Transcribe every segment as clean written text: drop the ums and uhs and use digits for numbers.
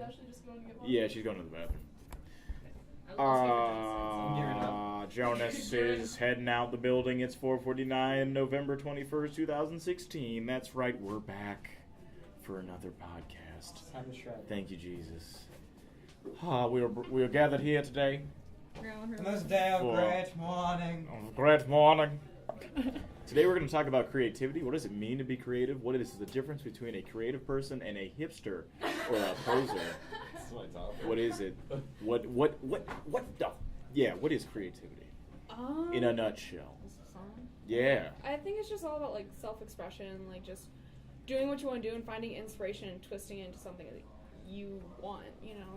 actually just going to get one? Yeah, she's going to the bathroom. Jonas is heading out the building. It's 4:49, November 21st, 2016. That's right, we're back for another podcast. It's time to shred. Thank you, Jesus. We are gathered here today. On this day of great morning. Great morning. Today we're going to talk about creativity. What does it mean to be creative? What is the difference between a creative person and a hipster or a poser? That's my topic. What is it? What is creativity? In a nutshell. Yeah. I think it's just all about like self-expression, like just doing what you want to do and finding inspiration and twisting it into something that you want,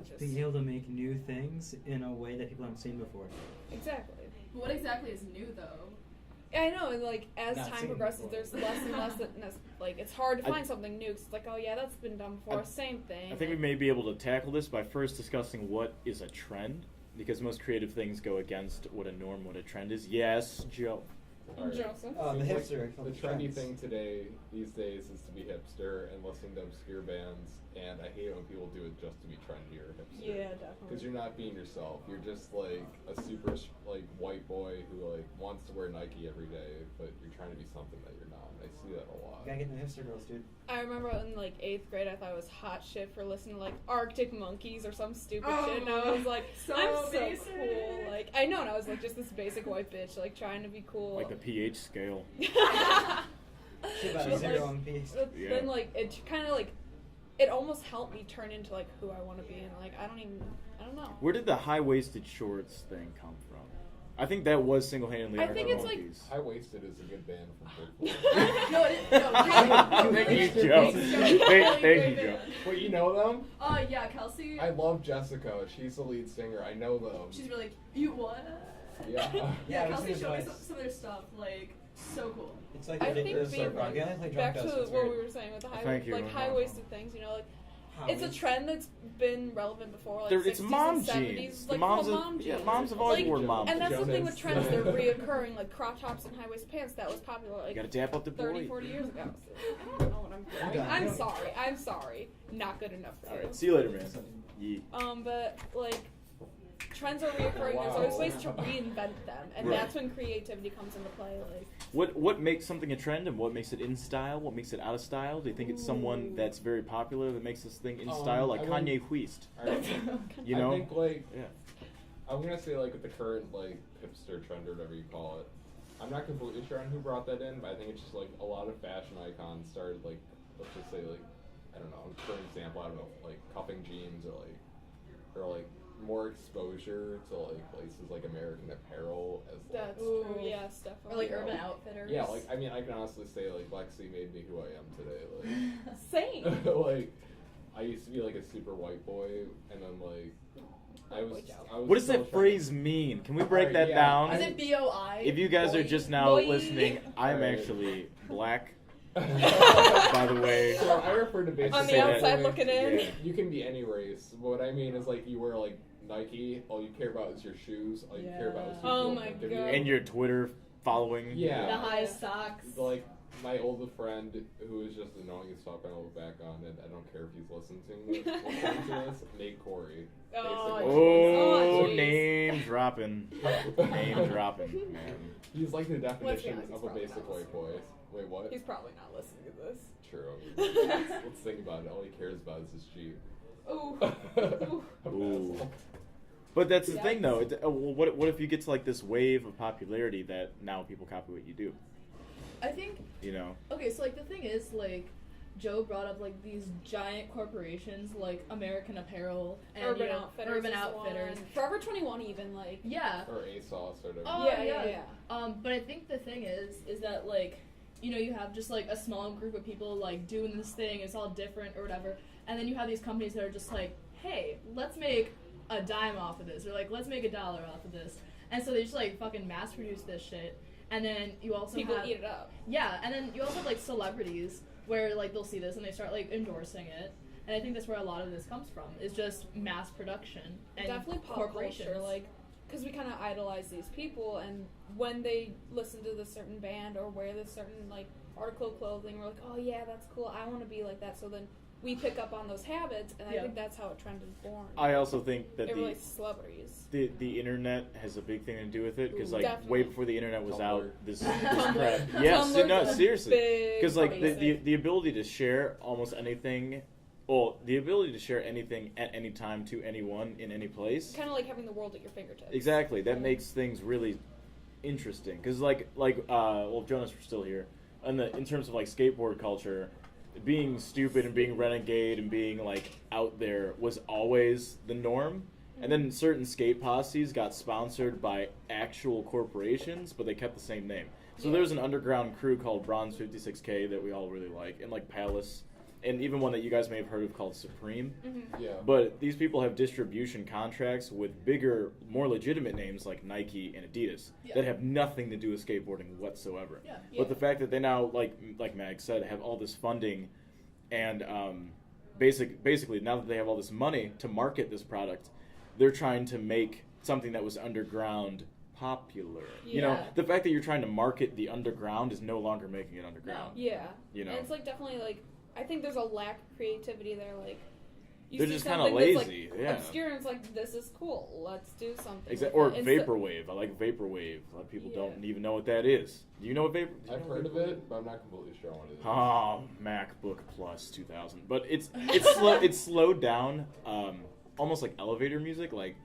just being able to make new things in a way that people haven't seen before. Exactly. What exactly is new, though? I know, like, as Not time seen progresses, before. there's less and less like, it's hard to find something new, 'cause it's like, oh yeah, that's been done before, same thing. I think we may be able to tackle this by first discussing what is a trend, because most creative things go against what a norm, what a trend is. Yes, Joe. Alright. Joseph. The Seems hipster. the trendy thing these days is to be hipster and listening to obscure bands, and I hate when people do it just to be trendy or hipster. Yeah, definitely. Because you're not being yourself. You're just like a super white boy who wants to wear Nike every day, but you're trying to be something that you're not. And I see that a lot. Gotta get the hipster girls, dude. I remember in like 8th grade, I thought it was hot shit for listening to like Arctic Monkeys or some stupid shit, and I was like, I'm so basic. cool. Like, I know, and I was like just this basic white bitch, like trying to be cool. Like the pH scale. Shit about But, 0 like, on piece. But Yeah. then like it kind of like it almost helped me turn into like who I want to be, and like I don't know. Where did the high-waisted shorts thing come from? I think that was single-handedly I Arctic think it's like- Monkeys. High Waisted is a good band from Brooklyn. No, it is. No, Thank you, Joe. Thank you, Joe. Wait, you know them? Yeah, Kelsey. I love Jessica. She's the lead singer. I know them. She's really, you what? Yeah. Yeah, I've Kelsey seen showed me his some of their stuff, like, so cool. It's like I think ridiculous. being Like, I only play back drum to dust. what we were saying with the Thank you. high-waisted things, like it's a trend that's been relevant before, like It's 60s mom and 70s, jeans. like moms mom have, jeans. moms have always Like, worn mom and that's jeans. the thing with Jonas. trends, they're reoccurring, like crop tops and high-waisted pants. That was popular You like gotta dap up the 30, boy. 40 years ago. So I don't know what I'm doing. I'm sorry. Not good enough for you. Alright, see you later, man. Yeet. But like trends are reoccurring. There's always ways to reinvent them, and Right. that's when creativity comes into play. Like What makes something a trend, and what makes it in style? What makes it out of style? Do you think it's someone that's very popular that makes this thing in style, like I Kanye West? Alright. You know? I think Yeah. I'm gonna say with the current hipster trend or whatever you call it. I'm not completely sure on who brought that in, but I think it's just a lot of fashion icons started let's just say I don't know, for example, I don't know, cuffing jeans or more exposure to places like American Apparel as that's Ooh. true. Yes, Or definitely. like Urban Outfitters. yeah, I mean I can honestly say Lexi made me who I am today. Same. I used to be a super white boy, and then I was What does still that trying- phrase mean? Can we break that yeah. down? Is it BOI? If you guys are Boy. just now Boy. listening, I'm Alright. actually black. By the way. So I refer to basically On the say that. outside looking in. Yeah. You can be any race. But what I mean is you wear Nike. All you care about is your shoes. All you care about is who Oh people my think of you. God. And your Twitter following. Yeah. The highest socks. My old friend who is just annoying as fuck, I will back on it. I don't care if he's listening to this. Nate Corey. Oh, basically. Oh, jeez. name dropping. Name dropping, man. He's the definition honest, he's of a probably basic not white boy. Wait, what? He's probably not listening to this. True. Let's think about it. All he cares about is his Jeep. Ooh. Ooh. But that's the thing, though. What if you get to this wave of popularity that now people copy what you do? I think, You know? okay, so the thing is, Joe brought up these giant corporations like American Apparel and Urban Outfitters. Urban is the Outfitters. one. Forever 21 even, Yeah. Or ASOS or whatever. Oh, Yeah. But I think the thing is that you have just a small group of people doing this thing. It's all different or whatever, and then you have these companies that are just hey, let's make a dime off of this, or let's make $1 off of this, and so they just fucking mass produce this shit, and then you also People have eat it up. yeah, and then you also have celebrities where they'll see this and they start endorsing it. And I think that's where a lot of this comes from, is just mass production and Definitely pop corporations. culture, because we kind of idolize these people, and when they listen to this certain band or wear this certain article of clothing, we're like, oh yeah, that's cool, I want to be like that. So then we pick up on those habits, and I Yeah. think that's how a trend is born. I also think that it relates to celebrities. the internet has a big thing to do with it because like Definitely. way before the internet was out, Tumblr. this Tumblr. crap. Yes, Tumblr's no, a seriously, big because like part of it. the ability to share almost anything, well, the ability to share anything at any time to anyone in any place. Kind of like having the world at your fingertips. Exactly, that makes things really interesting because well, Jonas, we're still here, and in terms of like skateboard culture, being stupid and being renegade and being like out there was always the norm. And then certain skate posses got sponsored by actual corporations, but they kept the same name. So there was an underground crew called Bronze 56K that we all really like, and like Palace, and even one that you guys may have heard of called Supreme. Mm-hmm. Yeah. But these people have distribution contracts with bigger, more legitimate names like Nike and Adidas that have nothing to do with skateboarding whatsoever. Yeah. But the fact that they now, like Mag said, have all this funding and basically now that they have all this money to market this product, they're trying to make something that was underground popular. You know, Yeah. the fact that you're trying to market the underground is no longer making it underground. Yeah. You know? And it's like definitely like I think there's a lack of creativity there. Like you They're see just kinda something that's, lazy, like, yeah. obscure, and it's like this is cool. Let's do something. Or with it. Instead- vaporwave. I like vaporwave. A lot of people Yeah. don't even know what that is. Do you know what vapor? do you I've know heard of vaporwave? it, but I'm not completely sure what it is. Oh, MacBook Plus 2000. But it's slow. It's slowed down, almost like elevator music, like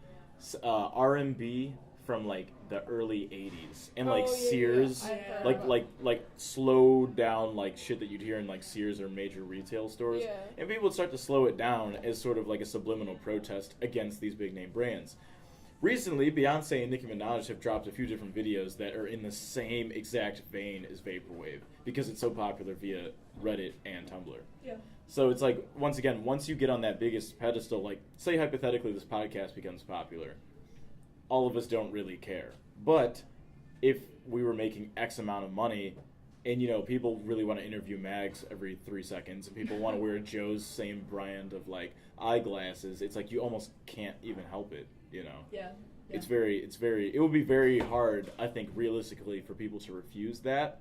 R&B from like the early 80s, and like Oh, yeah, Sears, I've heard like about like slowed down like shit that you'd hear in like Sears or major retail stores. Yeah. And people would start to slow it down as sort of like a subliminal protest against these big name brands. Recently, Beyonce and Nicki Minaj have dropped a few different videos that are in the same exact vein as Vaporwave because it's so popular via Reddit and Tumblr. Yeah. So it's like, once again, once you get on that biggest pedestal, like, say hypothetically this podcast becomes popular, all of us don't really care. But if we were making X amount of money, and, you know, people really want to interview Mags every 3 seconds, and people want to wear Joe's same brand of, like, eyeglasses, it's like you almost can't even help it, you know? Yeah. It would be very hard, I think, realistically, for people to refuse that.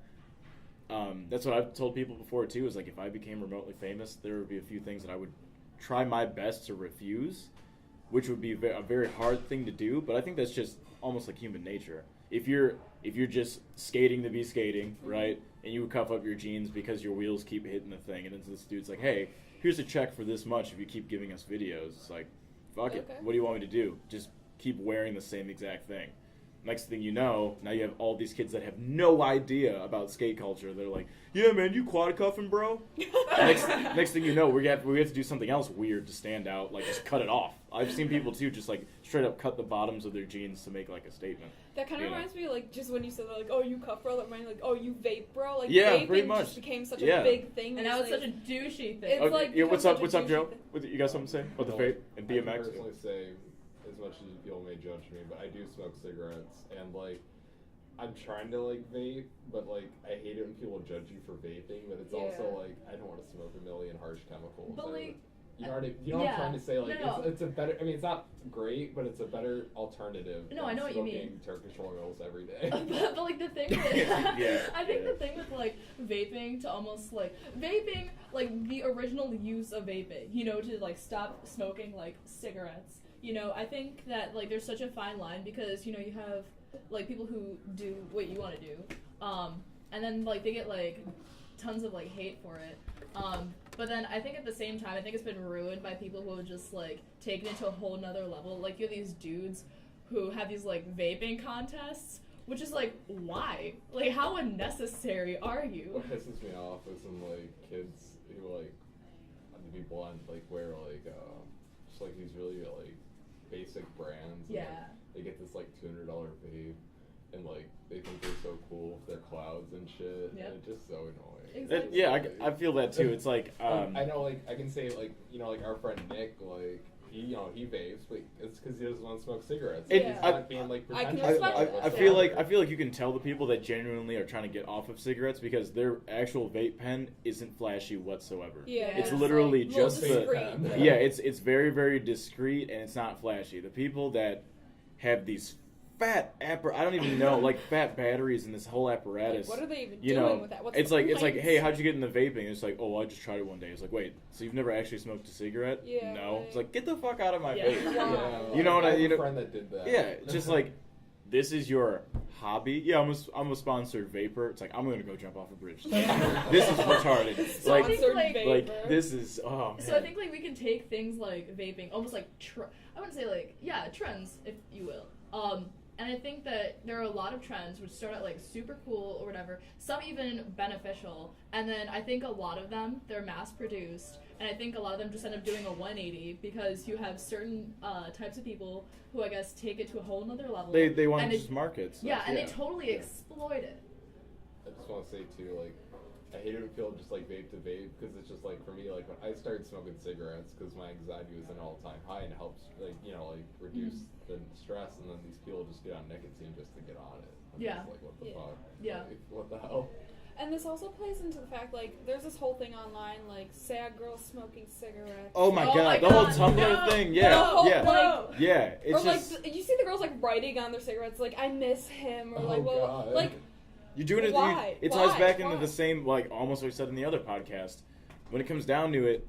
That's what I've told people before, too, is like, if I became remotely famous, there would be a few things that I would try my best to refuse, which would be a very hard thing to do, but I think that's just almost like human nature. If you're just skating to be skating, right, and you cuff up your jeans because your wheels keep hitting the thing, and then this dude's like, hey, here's a check for this much if you keep giving us videos. It's like, fuck it. Okay. What do you want me to do? Just keep wearing the same exact thing. Next thing you know, now you have all these kids that have no idea about skate culture. They're like, yeah, man, you quad cuffing, bro? next thing you know, we have to do something else weird to stand out, like just cut it off. I've seen people, too, just like straight up cut the bottoms of their jeans to make like a statement. That kind of Yeah. reminds me, like, just when you said that, like, oh, you cuff, bro, that reminded me, like, oh, you vape, bro. Like, Yeah, vaping pretty much. just became such Yeah. a big thing. And now it's recently. such a douchey thing. It's Okay, like yeah, what's become up, such a Joe? douchey You got something to say about the vape and I can BMX? personally say, as much as people may judge me, but I do smoke cigarettes, and like, I'm trying to like vape, but like, I hate it when people judge you for vaping. But it's also Yeah. like, I don't want to smoke a million harsh chemicals. But, like, you know what yeah. I'm trying to say? Like, No. it's a better. I mean, it's not great, but it's a better alternative. No, than I know what you smoking mean. Turkish oils every day. but like the thing with Yeah, I think yeah. the thing with like vaping to almost like vaping, like the original use of vaping, you know, to like stop smoking like cigarettes. You know, I think that like there's such a fine line because, you know, you have like people who do what you want to do, and then like they get like tons of like hate for it. But then I think at the same time, I think it's been ruined by people who have just like taken it to a whole nother level. Like you have these dudes who have these like vaping contests, which is like, why? Like, how unnecessary are you? What pisses me off is when like kids who like, to be blunt, like wear like just like these really like basic brands. And, Yeah. like, they get this like $200 vape, and like they think they're so cool with their clouds and shit. Yep. And it's just so annoying. Exactly. Yeah, I feel that, too. It's like... I know, like, I can say, like, you know, like, our friend Nick, like, he vapes, but it's because he doesn't want to smoke cigarettes. It- He's Yeah. not being, like, I can pretentious respect about it that. I whatsoever. feel like you can tell the people that genuinely are trying to get off of cigarettes because their actual vape pen isn't flashy whatsoever. Yeah. It's literally like, just little the discreet, but- yeah. It's very very discreet and it's not flashy. The people that have these I don't even know, like fat batteries and this whole apparatus. Like, what are they even you doing know, with that? What's it's the like point? hey, how'd you get into vaping? It's like, oh, well, I just tried it one day. It's like, wait, so you've never actually smoked a cigarette? Yeah, No. like- It's like, get the fuck out of my Yeah. face. Wow. You know what I have you a know? friend that did that. Yeah, it's just like, this is your hobby. Yeah, I'm a sponsored vapor. It's like, I'm gonna go jump off a bridge. This is retarded. So I Like, think, like, vapor. this is oh man. So I think like we can take things like vaping, almost like I wouldn't say like trends, if you will. And I think that there are a lot of trends which start out like super cool or whatever, some even beneficial, and then I think a lot of them they're mass produced, and I think a lot of them just end up doing a 180 because you have certain types of people who I guess take it to a whole nother level. They want and to it- just market stuff. Yeah, and they totally exploit it. I just want to say too, like, I hate it when people just like vape to vape because it's just like for me, like when I started smoking cigarettes because my anxiety was an all-time high and it helps like reduce the stress, and then these people just get on nicotine just to get on it. I'm Yeah. just like, what the Yeah. fuck? Yeah. Like, what the hell? And this also plays into the fact, like, there's this whole thing online, like, sad girls smoking cigarettes. Oh my Oh god, my the whole God, Tumblr no, thing. Yeah, no, yeah, like- yeah. It's or like, just you see the girls like writing on their cigarettes, like, I miss him, or Oh, like, well, God. like, you're doing it. Why? It ties Why? back into Why? the same, like almost what we said in the other podcast. When it comes down to it,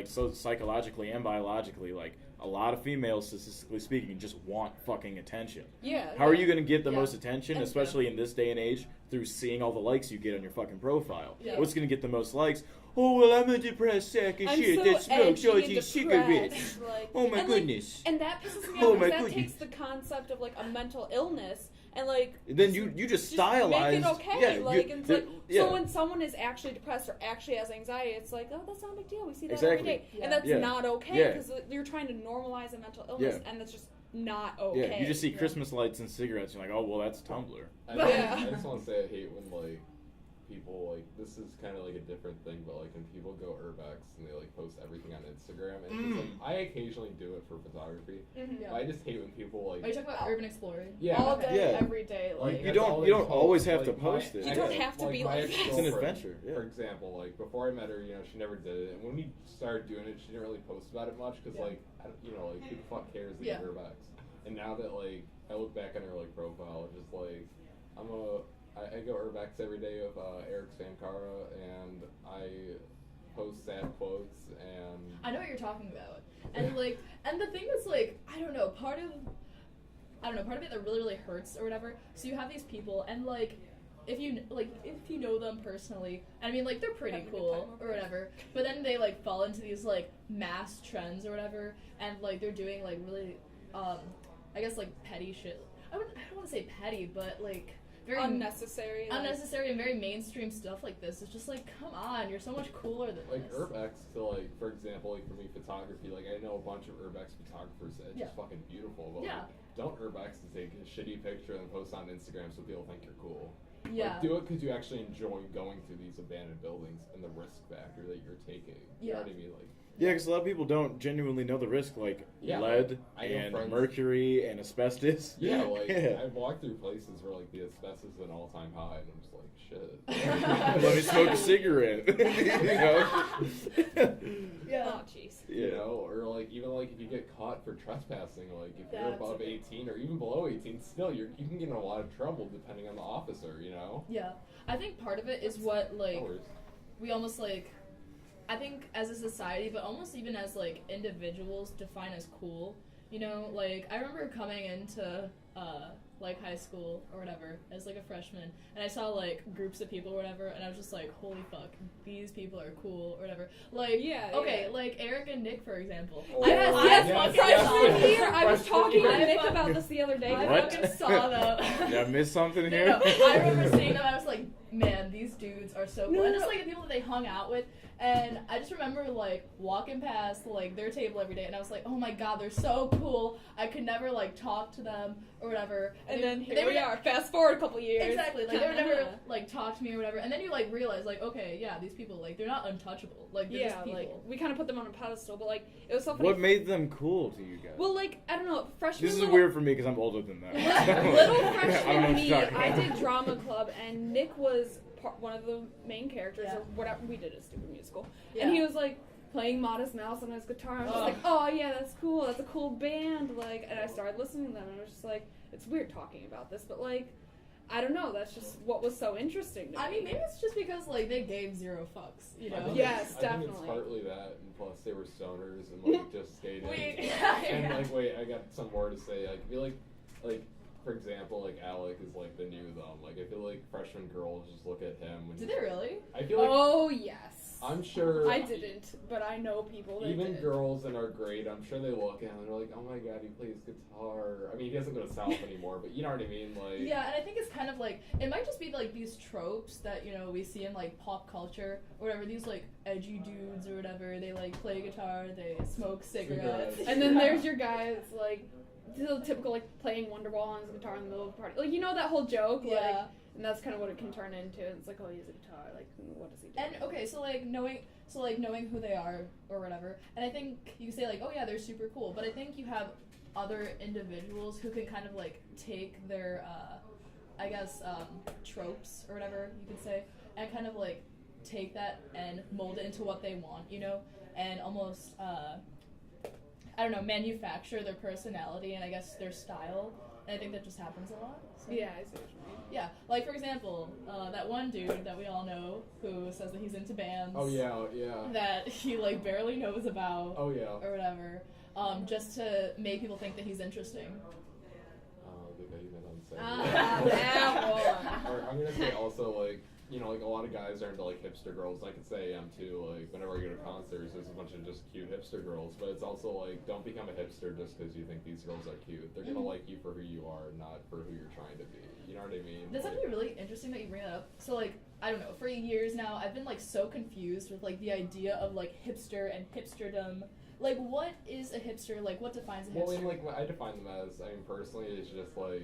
so psychologically and biologically, like a lot of females, statistically speaking, just want fucking attention. yeah. How are you going to get the Yeah. most attention, And- especially in this day and age, through seeing all the likes you get on your fucking profile? Yeah. What's going to get the most likes? Oh, well, I'm a depressed sack of I'm shit so that smokes all edgy and these depressed, cigarettes. like- Oh my and, like, goodness. and that pisses me Oh off my because that goodness. takes the concept of like a mental illness and like Then you just stylize. make it okay. Yeah, like it's like yeah. so when someone is actually depressed or actually has anxiety, it's like, oh, that's not a big deal. We see that Exactly. every day, Yeah. and that's Yeah. not okay Yeah. because you're trying to normalize a mental illness, Yeah. and that's just not okay. Yeah, you just see Yeah. Christmas lights and cigarettes. You're like, oh well, that's Tumblr. Yeah. I just want to say I hate when like people like this is kind of like a different thing, but like when people go urbex and they like post everything on Instagram, and it's just, like I occasionally do it for photography. Mhm. Yeah. But I just hate when people like Are you talking about urban exploring? yeah. all day, Yeah. every day. Like, You don't always have to post it. You don't have to be my like that. It's an ex-girlfriend, adventure. Yeah. For example, like before I met her, she never did it, and when we started doing it, she didn't really post about it much because Yeah. like like who the fuck cares that Yeah. you're urbex? And now that like I look back on her like profile, just like I go urbex every day of Eric Sankara, and I post sad quotes and I know what you're talking about, and like, and the thing is like, I don't know, part of it that really really hurts or whatever. So you have these people, and like, if you know them personally, and I mean like they're pretty Having a good cool time over or whatever, but then they like fall into these like mass trends or whatever, and like they're doing like really, I guess like petty shit. I don't want to say petty, but like very unnecessary. like- unnecessary and very mainstream stuff like this. It's just like, come on, you're so much cooler than like this. urbex to like, for example, like for me photography, like I know a bunch of urbex photographers that it's Yeah. just fucking beautiful, but Yeah. like, don't urbex to take a shitty picture and post on Instagram so people think you're cool. Yeah. Like, do it because you actually enjoy going through these abandoned buildings and the risk factor that you're taking. You know Yeah. what I mean? Like, Yeah, because a lot of people don't genuinely know the risk, like Yeah, lead I know and friends- mercury and asbestos. yeah, like Yeah. I've walked through places where like the asbestos is an all-time high, and I'm just like, shit. Let me smoke a cigarette. You know? Yeah. Oh, jeez. You Yeah. know, or like even like if you get caught for trespassing, like if you're That's above a big- 18 or even below 18, still you can get in a lot of trouble depending on the officer. You know. Yeah, I think part of it is what like No worries. we almost like, I think as a society, but almost even as like individuals define as cool. You know, like I remember coming into like high school or whatever as like a freshman, and I saw like groups of people or whatever, and I was just like, holy fuck, these people are cool or whatever. Like, Yeah, okay, yeah. like Eric and Nick, for example. Oh, I Yes, was- yes, I yes, fucking freshman yes. year. I was Freshman talking to year. Nick about this the other day. I What? fucking saw them. Did I miss something No, here? no, I remember seeing them. I was like, man, these dudes are so cool. No, and no, just no. like the people that they hung out with. And I just remember like walking past like their table every day, and I was like, oh my god, they're so cool. I could never like talk to them or whatever. And then here they we would- are. Fast forward a couple years. Exactly, like they would never like talk to me or whatever. And then you like realize like, okay, yeah, these people like they're not untouchable. Like they're Yeah, just people. like we kind of put them on a pedestal, but like it was so funny. What made them cool to you guys? Well, like I don't know, freshman. This is little- weird for me because I'm older than that. Little I don't know freshman what me, you're talking I about. did drama club, and Nick was one of the main characters, Yeah. or whatever. We did a stupid musical, Yeah. and he was like, playing Modest Mouse on his guitar. I was just Ugh. like, oh yeah, that's cool. That's a cool band. Like, and I started listening to them, and I was just like, it's weird talking about this, but like, I don't know. That's just what was so interesting to me. I mean, maybe it's just because like they gave zero fucks, you I know? think Yes, I think definitely. it's partly that, and plus they were stoners and like just skating. Wait, And yeah. like, wait, I got some more to say. I feel like, for example, like Alec is like the new them. Like, I feel like freshman girls just look at him. When Did they really? I feel like Oh yes. I'm sure. I didn't, but I know people that Even did. girls in our grade, I'm sure they look at him and they're like, "Oh my god, he plays guitar." I mean, he doesn't go to South anymore, but you know what I mean. Like, Yeah, and I think it's kind of like it might just be like these tropes that, you know, we see in like pop culture or whatever. These like edgy dudes or whatever. They like play guitar, they smoke cigarettes, And then there's your guy that's like the typical like playing Wonderwall on his guitar in the middle of a party. Like, you know that whole joke. Like, yeah. and that's kind of what it can turn into. It's like, oh, he has a guitar. Like, what does he do? And okay, so like knowing who they are or whatever, and I think you say like, oh yeah, they're super cool, but I think you have other individuals who can kind of like take their I guess tropes or whatever you could say, and kind of like take that and mold it into what they want, you know, and almost I don't know, manufacture their personality and I guess their style. And I think that just happens a lot. So. Yeah, I see what you mean. Yeah, like for example, that one dude that we all know who says that he's into bands. oh yeah. That he like barely knows about Oh yeah. or whatever, just to make people think that he's interesting. They bet you that on Saturday. Ah, that one. Or I'm gonna say also like, you know, like a lot of guys are into like hipster girls. I could say I am too. Like whenever I go to concerts, there's a bunch of just cute hipster girls. But it's also like, don't become a hipster just because you think these girls are cute. They're gonna like you for who you are, not for who you're trying to be. You know what I mean? That's Like, actually really interesting that you bring that up. So like, I don't know, for years now, I've been like so confused with like the idea of like hipster and hipsterdom. Like, what is a hipster? Like, what defines a hipster? well, and like what I define them as, I mean, personally, it's just like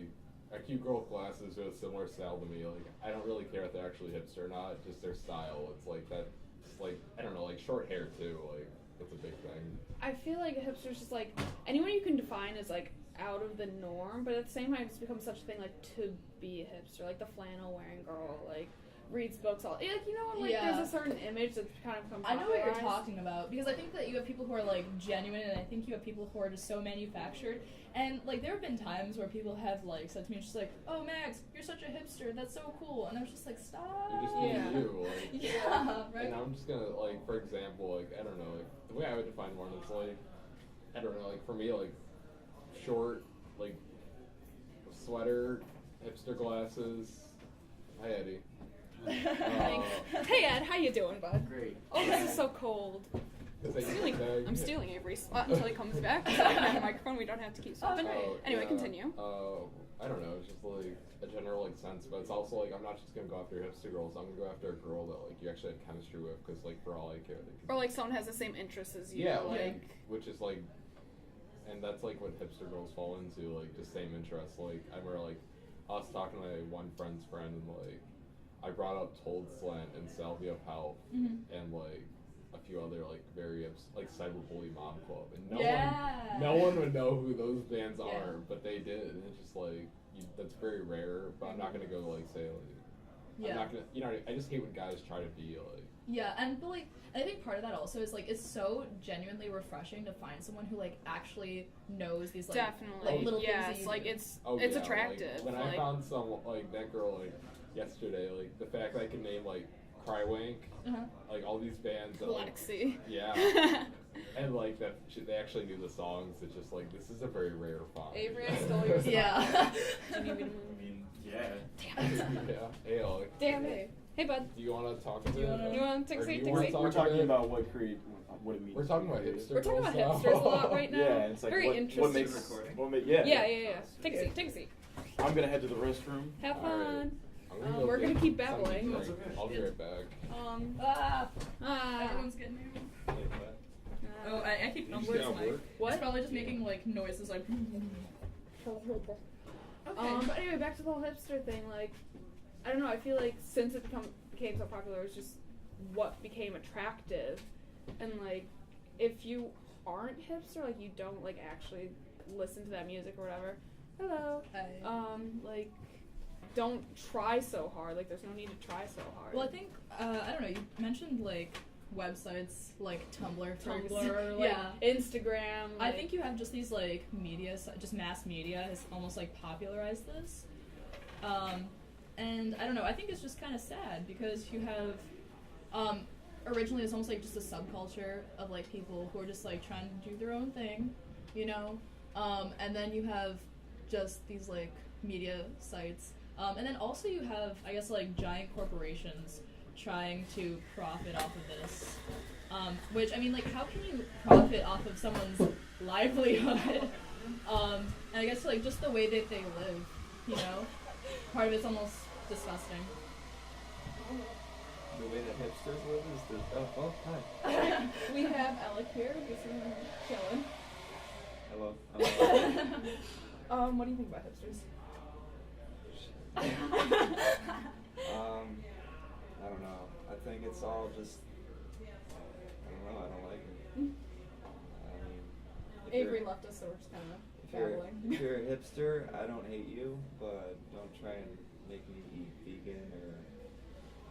a cute girl with glasses with a similar style to me. Like, I don't really care if they're actually hipster or not, just their style. It's like that. It's like, I don't know, like short hair too. Like, that's a big thing. I feel like a hipster's just like anyone you can define as like out of the norm, but at the same time, it's become such a thing like to be a hipster, like the flannel wearing girl, like reads books all like, you know, like Yeah. there's a certain image that's kind of come. I know what you're popularized. talking about because I think that you have people who are like genuine, and I think you have people who are just so manufactured. And like there have been times where people have like said to me, just like, "Oh, Max, you're such a hipster. That's so cool," and I was just like, "Stop." You're just being Yeah. you. Like, Yeah, right. And I'm just gonna like, for example, like I don't know, like the way I would define one is like, I don't know, like for me, like short, like sweater, hipster glasses. Hi, Eddie. Hey Ed, how you doing, bud? Great. Oh, this is so cold. Is that your Stealing, bag? I'm stealing Avery's spot until he comes back. So I can have a microphone. We don't have to keep stopping. Oh, Anyway, yeah. continue. I don't know. It's just like a general like sense, but it's also like I'm not just gonna go after hipster girls. I'm gonna go after a girl that like you actually have chemistry with, because like for all I care, they can. Or like someone has the same interests as you. Yeah, like which is like, and that's like what hipster girls fall into, like just same interests. Like I remember like I was talking to my one friend's friend, and like I brought up Told Slant and Salvia Health and like a few other like very like Cyberbully Mom Club, and no one would know who those bands Yeah. are, but they did, and it's just like that's very rare. But I'm not gonna go like say like. Yeah. I'm not gonna, you know, I just hate when guys try to be like. Yeah, but like, I think part of that also is like it's so genuinely refreshing to find someone who like actually knows these like definitely. like little things that Yes, you like do. it's Oh, it's yeah, attractive. Like, when like, I found some like that girl like yesterday, like the fact that I can name like Crywink, Uh-huh. like all these bands that like Lexi. yeah, and like that they actually knew the songs. It's just like this is a very rare find. Avery, I stole your spot. Yeah. Do you need me to move? I mean, yeah. Damn it. yeah. Hey, Alec. Damn it. Hey, bud. Do you want to talk a Do you bit? wanna- You want to take a Or do seat? you Take a wanna seat. talk We're a talking bit? about what it means. We're talking to about be hipster. We're talking about girls hipsters a now. lot right now. Yeah, it's like Very what interesting. makes Recording? yeah. Yeah. Take a seat. Take a seat. I'm gonna head to the restroom. Have All right. fun. I'm go We're get gonna keep something babbling. to That's drink. okay. I'll be right back. Everyone's getting new. Oh, uh, I keep You on just words get on like work? What? It's probably just making like noises like. Okay. But anyway, back to the whole hipster thing. Like, I don't know. I feel like since it became so popular, it's just what became attractive. And like, if you aren't hipster, like you don't like actually listen to that music or whatever. Hello. Like, don't try so hard. Like, there's no need to try so hard. Well, I think I don't know. You mentioned like websites like Tumblr, for Tumblr, like yeah. Instagram. I like- think you have just these like media, just mass media has almost like popularized this. And I don't know, I think it's just kind of sad because you have, originally it's almost like just a subculture of like people who are just like trying to do their own thing, you know? And then you have just these like media sites. And then also you have, I guess, like giant corporations trying to profit off of this. Which, I mean, like, how can you profit off of someone's livelihood? And I guess, like, just the way that they live, you know? Part of it's almost disgusting. The way that hipsters live is the hi. We have Alec here, just chilling. Hello. What do you think about hipsters? I don't know. I think it's all just. I don't know. I don't like it. I mean, if Avery you're- left us, so we're just kind of if you're a hipster, I don't hate you, but don't try and make me eat vegan or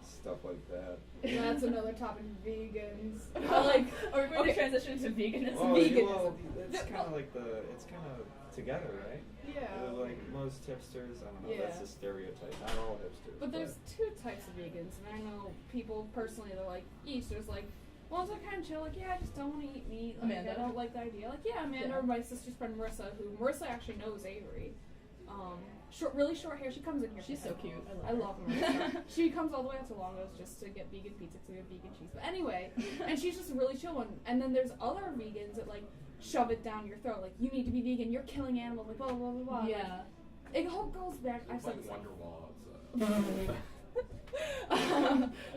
stuff like that. That's another topic. Vegans. Are we going Okay. to transition to veganism? Well, veganism. it's kind of like it's kind of together, right? Yeah. Like most hipsters, I don't know. That's Yeah. a stereotype. Not all hipsters. But there's two types of vegans, and I know people personally, they're like, each, there's like, ones that kind of chill, like, yeah, I just don't want to eat meat, like, Amanda. I don't like the idea, like, yeah, Amanda, Yeah. or my sister's friend Marissa, who, Marissa actually knows Avery, really short hair, she comes in here. She's so cute. I love Marissa. She comes all the way out to Longo's just to get vegan pizza, to get vegan cheese, but anyway, and she's just a really chill one, and then there's other vegans that, like, shove it down your throat, like, you need to be vegan, you're killing animals, like, blah, blah, blah, blah. Yeah. Like, it all goes back, I've said Like this, Wonderwall outside.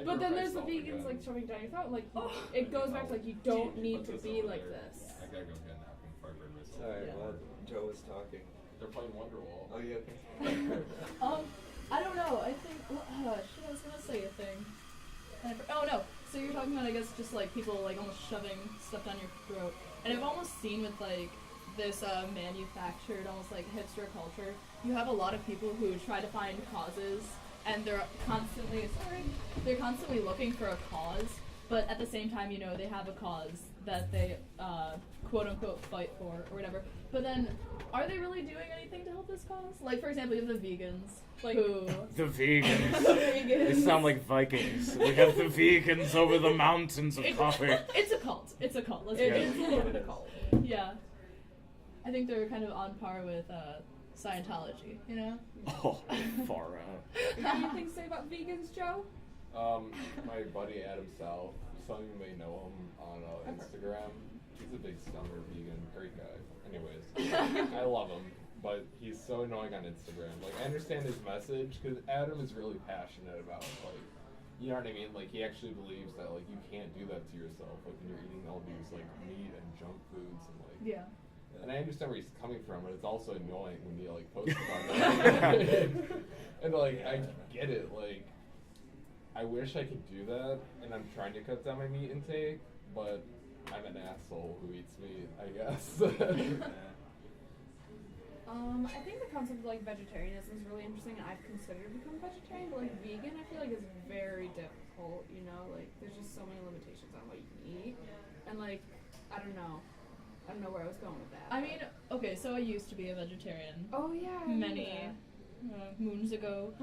but then there's the vegans like shoving down your throat. Like it goes back to like you don't need to be like this. I gotta go get a napkin before I burn myself. Sorry, Yeah. what? Joe was talking. They're playing Wonderwall. Oh yeah. I don't know. I think shit, I was gonna say a thing. Oh no. So you're talking about, I guess, just like people like almost shoving stuff down your throat, and I've almost seen with like this manufactured, almost like hipster culture. You have a lot of people who try to find causes, and they're constantly looking for a cause, but at the same time, you know, they have a cause that they quote unquote fight for or whatever. But then, are they really doing anything to help this cause? Like, for example, you have the vegans, Like- who The vegans. vegans. They sound like Vikings. We have the vegans over the mountains of coffee. It's a cult. It's a cult. Let's It be is a little bit of cult. Yeah. I think they're kind of on par with Scientology, you know? Oh, far out. Anything to say about vegans, Joe? My buddy Adam South, some of you may know him on Instagram. He's a big stoner vegan, great guy. Anyways, I love him, but he's so annoying on Instagram. Like, I understand his message, because Adam is really passionate about, like, you know what I mean? Like, he actually believes that, like, you can't do that to yourself, like, when you're eating all these, like, meat and junk foods and, like... Yeah. And I understand where he's coming from, but it's also annoying when you, like, post about it. And, like, I get it, like... I wish I could do that, and I'm trying to cut down my meat intake, but I'm an asshole who eats meat, I guess. I think the concept of like vegetarianism is really interesting, and I've considered becoming vegetarian, but like vegan, I feel like is very difficult. You know, like there's just so many limitations on what you can eat, and like I don't know where I was going with that. I mean, okay, so I used to be a vegetarian oh yeah, I remember many that. moons ago.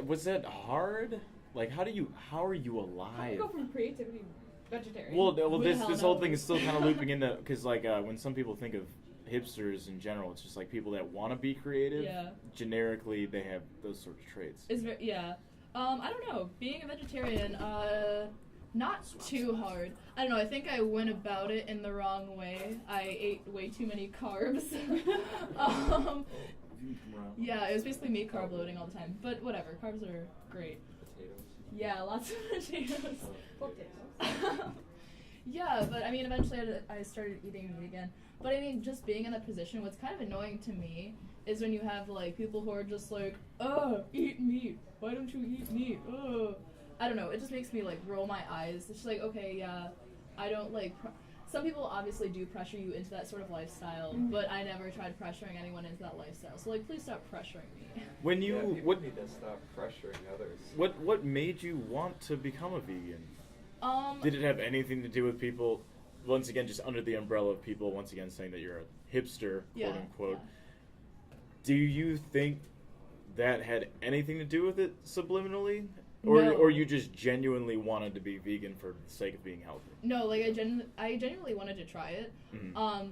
Was that hard? Like, how are you How do you alive? go from creativity to vegetarian? Well, Who the this hell whole thing knows? is still kind of looping into, because like when some people think of hipsters in general, it's just like people that want to be creative. Yeah. Generically, they have those sorts of traits. Is very, yeah. I don't know. Being a vegetarian, not too hard. I don't know. I think I went about it in the wrong way. I ate way too many carbs. Yeah, it was basically me carb loading all the time. But whatever, carbs are great. Potatoes. Yeah, lots of potatoes. Potatoes. Yeah, but I mean, eventually I started eating meat again. But I mean, just being in that position, what's kind of annoying to me is when you have like people who are just like, "Oh, eat meat. Why don't you eat meat?" Oh, I don't know. It just makes me like roll my eyes. It's just like, okay, yeah, I don't like. Some people obviously do pressure you into that sort of lifestyle, but I never tried pressuring anyone into that lifestyle. So like, please stop pressuring me. When Yeah, you people need to stop pressuring others. what made you want to become a vegan? Did it have anything to do with people, once again, just under the umbrella of people, once again, saying that you're a hipster, Yeah, quote unquote? yeah. Do you think that had anything to do with it subliminally? Or, No. or you just genuinely wanted to be vegan for the sake of being healthy? No, like I genuinely wanted to try it. Mhm.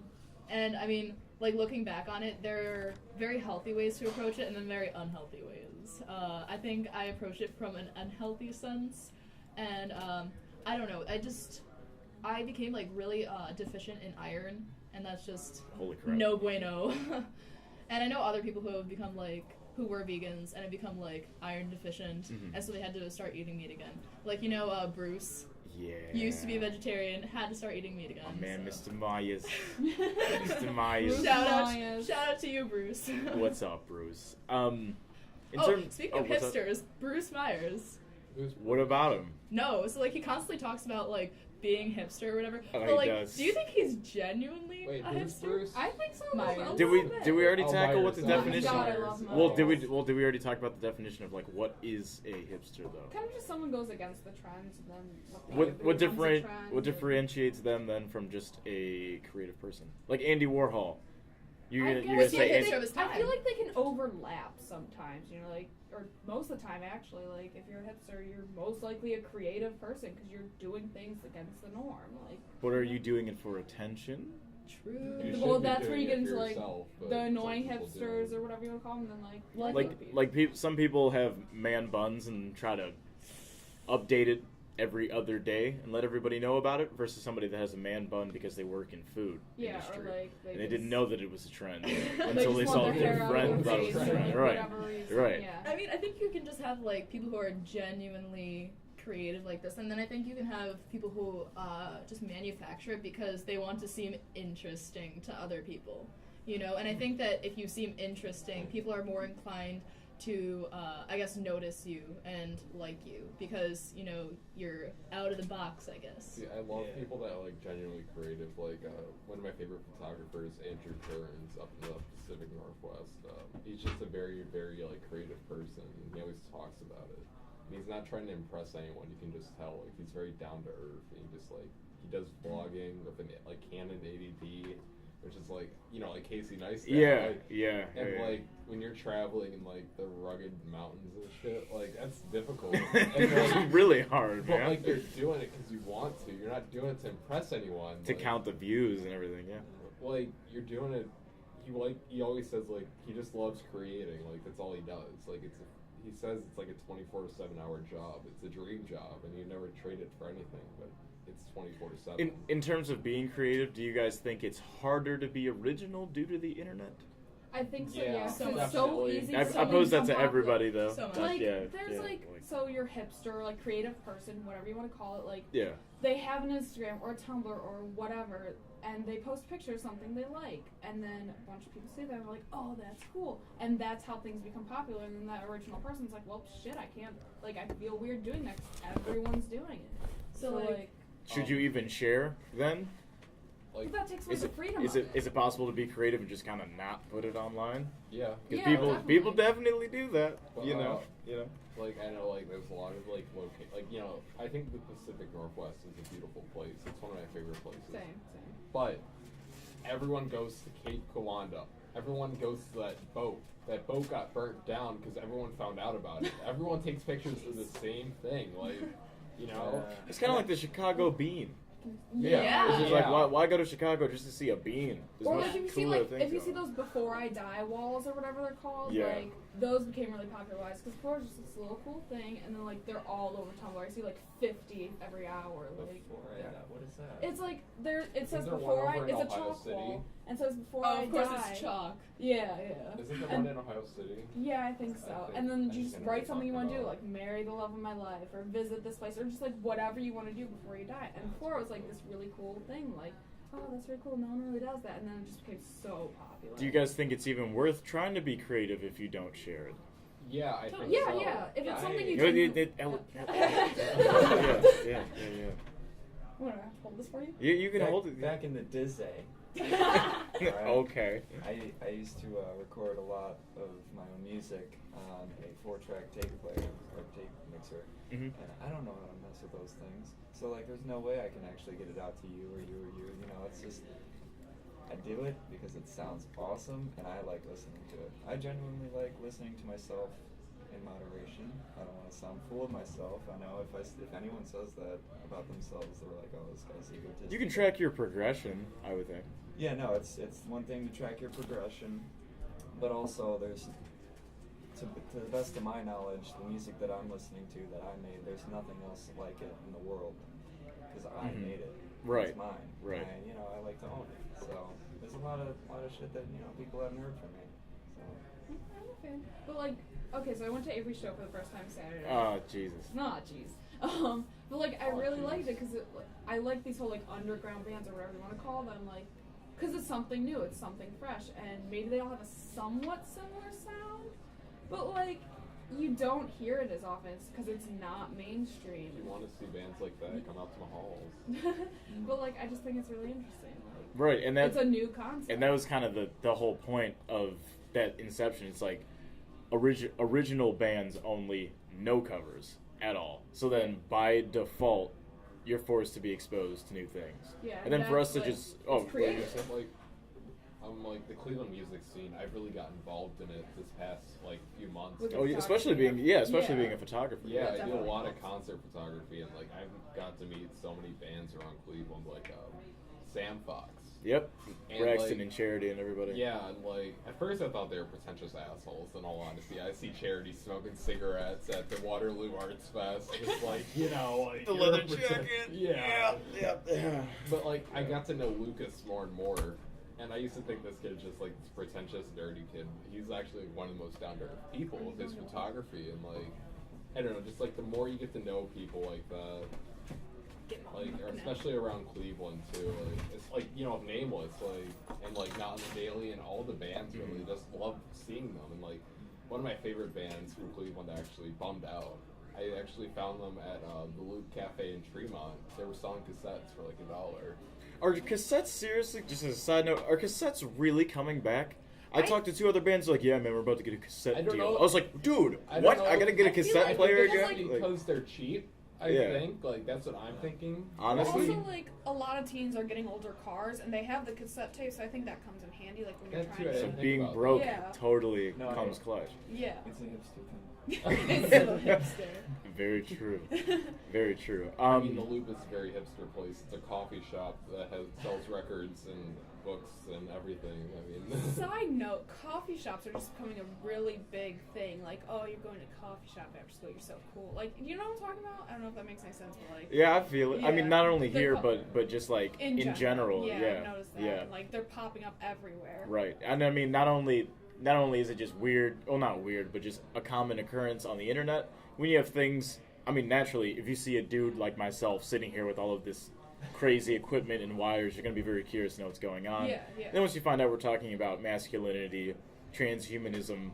And I mean, like looking back on it, there are very healthy ways to approach it and then very unhealthy ways. I think I approached it from an unhealthy sense, and I don't know. I became like really deficient in iron, and that's just Holy crap. no bueno. And I know other people who have become like who were vegans and have become like iron deficient, Mhm. and so they had to start eating meat again. Like Bruce Yeah. used to be a vegetarian, had to start eating meat again. Oh man, so. Mr. Myers. Mr. Myers. Myers. Shout out to you, Bruce. What's up, Bruce? Speaking of what's up? hipsters, Bruce Myers. What about him? No, so like he constantly talks about like being hipster or whatever. Oh, but he like, does. do you think he's genuinely Wait, a who's hipster? Bruce? I think so. Myers. a Did we little bit. did we already Oh, tackle Myers. what the Oh, definition? God, I love Well, Myers. did we already talk about the definition of like what is a hipster though? Kind of just someone goes against the trends and then What becomes a trend what and- differentiates them then from just a creative person? Like Andy Warhol. You're I gonna guess say they- Andy, of his I time. feel like they can overlap sometimes, you know, like, or most of the time actually, like, if you're a hipster, you're most likely a creative person because you're doing things against the norm, like, what are you doing it for attention? True. You well, should be that's where doing you get it into, for like, yourself, but the some annoying people do. hipsters or whatever you want to call them, then, like Like some people have man buns and try to update it every other day and let everybody know about it versus somebody that has a man bun because they work in food yeah, industry. or like, And they didn't know that it was a trend they until they just saw want their hair out of friend their thought it was face a for, trend. like, Right. whatever reason, Right. yeah. I mean, I think you can just have like people who are genuinely creative like this, and then I think you can have people who just manufacture it because they want to seem interesting to other people, you know. And I think that if you seem interesting, people are more inclined to, I guess, notice you and like you because you know you're out of the box, I guess. See, I love Yeah. people that are like genuinely creative. Like one of my favorite photographers, Andrew Kearns, up in the Pacific Northwest. He's just a very, very like creative person. And he always talks about it. And he's not trying to impress anyone. You can just tell. Like he's very down to earth. And he just like he does vlogging with an like Canon 80D, which is like like Casey Neistat. Yeah, like, yeah. And yeah. like when you're traveling in like the rugged mountains and shit, like that's difficult. And, like, really hard, but man. like you're doing it because you want to. You're not doing it to impress anyone. To like, count the views and everything, yeah. Like you're doing it. He always says like he just loves creating. Like that's all he does. Like he says it's like a 24/7 hour job. It's a dream job, and you never trade it for anything. But it's 24/7. In terms of being creative, do you guys think it's harder to be original due to the internet? I think so, Yeah, yeah. so So it's so definitely. easy. I to pose that become to popular. everybody though. So much. Like, yeah, there's yeah, like, so you're hipster, like creative person, whatever you want to call it, like, yeah. they have an Instagram or a Tumblr or whatever, and they post pictures of something they like, and then a bunch of people see that and are like, oh, that's cool, and that's how things become popular, and then that original person's like, well, shit, I can't, like, I feel weird doing that 'cause everyone's doing it. So, like, Should you even share then? like but that takes away Is the it freedom is of it is it possible to be possible creative and just kind of not put it online? yeah. Because Yeah, people definitely. definitely do that. But, You know. You know. Like I know, like there's a lot of like I think the Pacific Northwest is a beautiful place. It's one of my favorite places. Same. But everyone goes to Cape Kiwanda. Everyone goes to that boat. That boat got burnt down because everyone found out about it. Everyone takes pictures of the same thing, like It's kind of like the Chicago bean. Yeah. It's just like why go to Chicago just to see a bean? There's Or much like if you see cooler like things if you see going those before I die walls or whatever they're called, Yeah. like those became really popularized because before it was just this little cool thing, and then like they're all over Tumblr. I see like 50 every hour. Like Before I die. What is that? it's like there. It says there one before I. over in It's a Ohio chalk City? wall and says before oh, I of course die. it's chalk. Yeah. Isn't there And- one in Ohio City? Yeah, I think so. I think- And then I you think just I know what write you're something you talking want to do, about. like marry the love of my life, or visit this place, or just like whatever you want to do before you die. And before it was like this really cool thing, like, oh, that's really cool. No one really does that, and then it just became so popular. Do you guys think it's even worth trying to be creative if you don't share it? Yeah, I think Yeah, so. yeah. If it's something you You know, can. yeah. What, do I have to hold this for you? You can back, hold it. back in the Diz day, Okay. I used to record a lot of my own music on a 4-track tape player or tape mixer, Mhm. and I don't know how to mess with those things. So like, there's no way I can actually get it out to you or you or you. You know, it's just I do it because it sounds awesome and I like listening to it. I genuinely like listening to myself in moderation. I don't want to sound full of myself. I know if anyone says that about themselves, they're like, oh, this guy's egotistic. You can track your progression, I would think. Yeah, no, it's one thing to track your progression, but also there's, to the best of my knowledge, the music that I'm listening to that I made, there's nothing else like it in the world, because I Mhm. made it. Right. It's mine. Right. And, I like to own it. So there's a lot of shit that people haven't heard from me. So. Okay. But like, okay, so I went to Avery's show for the first time Saturday. Oh, Jesus. Nah, jeez. But like, I really liked it because I like these whole like underground bands or whatever you want to call them, like, because it's something new, it's something fresh, and maybe they all have a somewhat similar sound, but like, you don't hear it as often because it's not mainstream. If you want to see bands like that, come out to my halls. But like, I just think it's really interesting. Like, Right, and it's a new concept. And that was kind of the whole point of that Inception. It's like original bands only, no covers at all. So then by default, you're forced to be exposed to new things. Yeah, And then for us to like, just it's what were you creative. gonna say? Like the Cleveland music scene, I've really got involved in it this past few months. With Oh, yeah, photography. especially being Yeah. being a photographer. Yeah, I do a definitely lot of helps. concert photography, and I've got to meet so many bands around Cleveland, like Sam Fox. Yep. And, Braxton like, and Charity and everybody. Yeah, and at first I thought they were pretentious assholes. In all honesty, I see Charity smoking cigarettes at the Waterloo Arts Fest. It's like The you're leather a pretend- jacket. Yeah. Yeah. But I got to know Lucas more and more, and I used to think this kid's just this pretentious, dirty kid. He's actually one of the most down to earth people with his photography, and I don't know, just the more you get to know people like that. Or especially around Cleveland too. It's Nameless, and not on the daily, and all the bands really just love seeing them. And one of my favorite bands from Cleveland actually bummed out. I actually found them at the Loop Cafe in Tremont. They were selling cassettes for $1. Are cassettes seriously? Just as a side note, are cassettes really coming back? I talked to 2 other bands like, yeah, man, we're about to get a I cassette don't deal. know. I was like, dude, I don't what? know. I gotta get a I feel cassette like player because, again? Because they're cheap. I Yeah. think that's what I'm thinking. Honestly, Also, a lot of teens are getting older cars, and they have the cassette tapes. So I think that comes in handy, when you're That trying too, I to. so didn't think being about broke that. Yeah. totally No, comes I- clutch. Yeah. It's a hipster thing. It's a hipster. Very true. Very true. I mean, the Loop is a very hipster place. It's a coffee shop that sells records and books and everything. I mean, Side note: coffee shops are just becoming a really big thing. Oh, you're going to a coffee shop after school. You're so cool. You know what I'm talking about? I don't know if that makes any sense, but yeah, I feel it. I mean, Yeah. not only The here, co- but just in general. Yeah, Yeah. I've noticed that. Yeah. And, they're popping up everywhere. Right. And I mean, not only is it just weird, well, not weird, but just a common occurrence on the internet, when you have things, I mean, naturally, if you see a dude like myself sitting here with all of this crazy equipment and wires, you're going to be very curious to know what's going on. Yeah, yeah. Then once you find out we're talking about masculinity, transhumanism,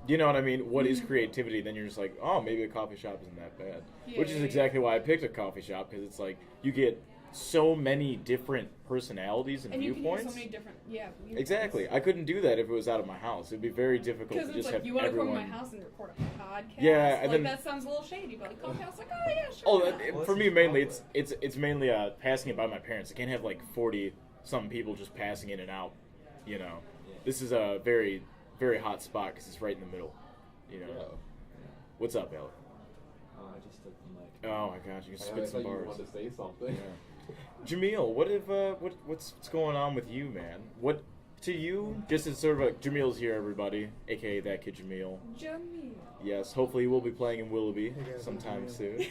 you know what I mean? What is creativity? Then you're just like, oh, maybe a coffee shop isn't that bad. Yeah, Which is yeah, exactly why I picked a coffee shop, because it's you get so many different personalities and And you can viewpoints. hear so many different, viewpoints. Exactly. I couldn't do that if it was out of my house. It'd be very difficult Because to it's just have you want to come everyone. to my house and record a podcast. Yeah, and then- that sounds a little shady, but coffee house, oh yeah, sure. Oh, why that, not? for me mainly, it's mainly passing it by my parents. I can't have 40 some people just passing in and out. You know, this is a very very hot spot because it's right in the middle. You know. yeah. What's up, Alec? Oh, I just took the mic. Oh my gosh, you can I spit some thought you bars. wanted to say something. Jamil, what's going on with you, man? What to you? Just as sort of Jamil's here, everybody, aka that kid Jamil. Jamil. Yes, hopefully we'll be playing in Willoughby Hey guys, sometime I'm soon.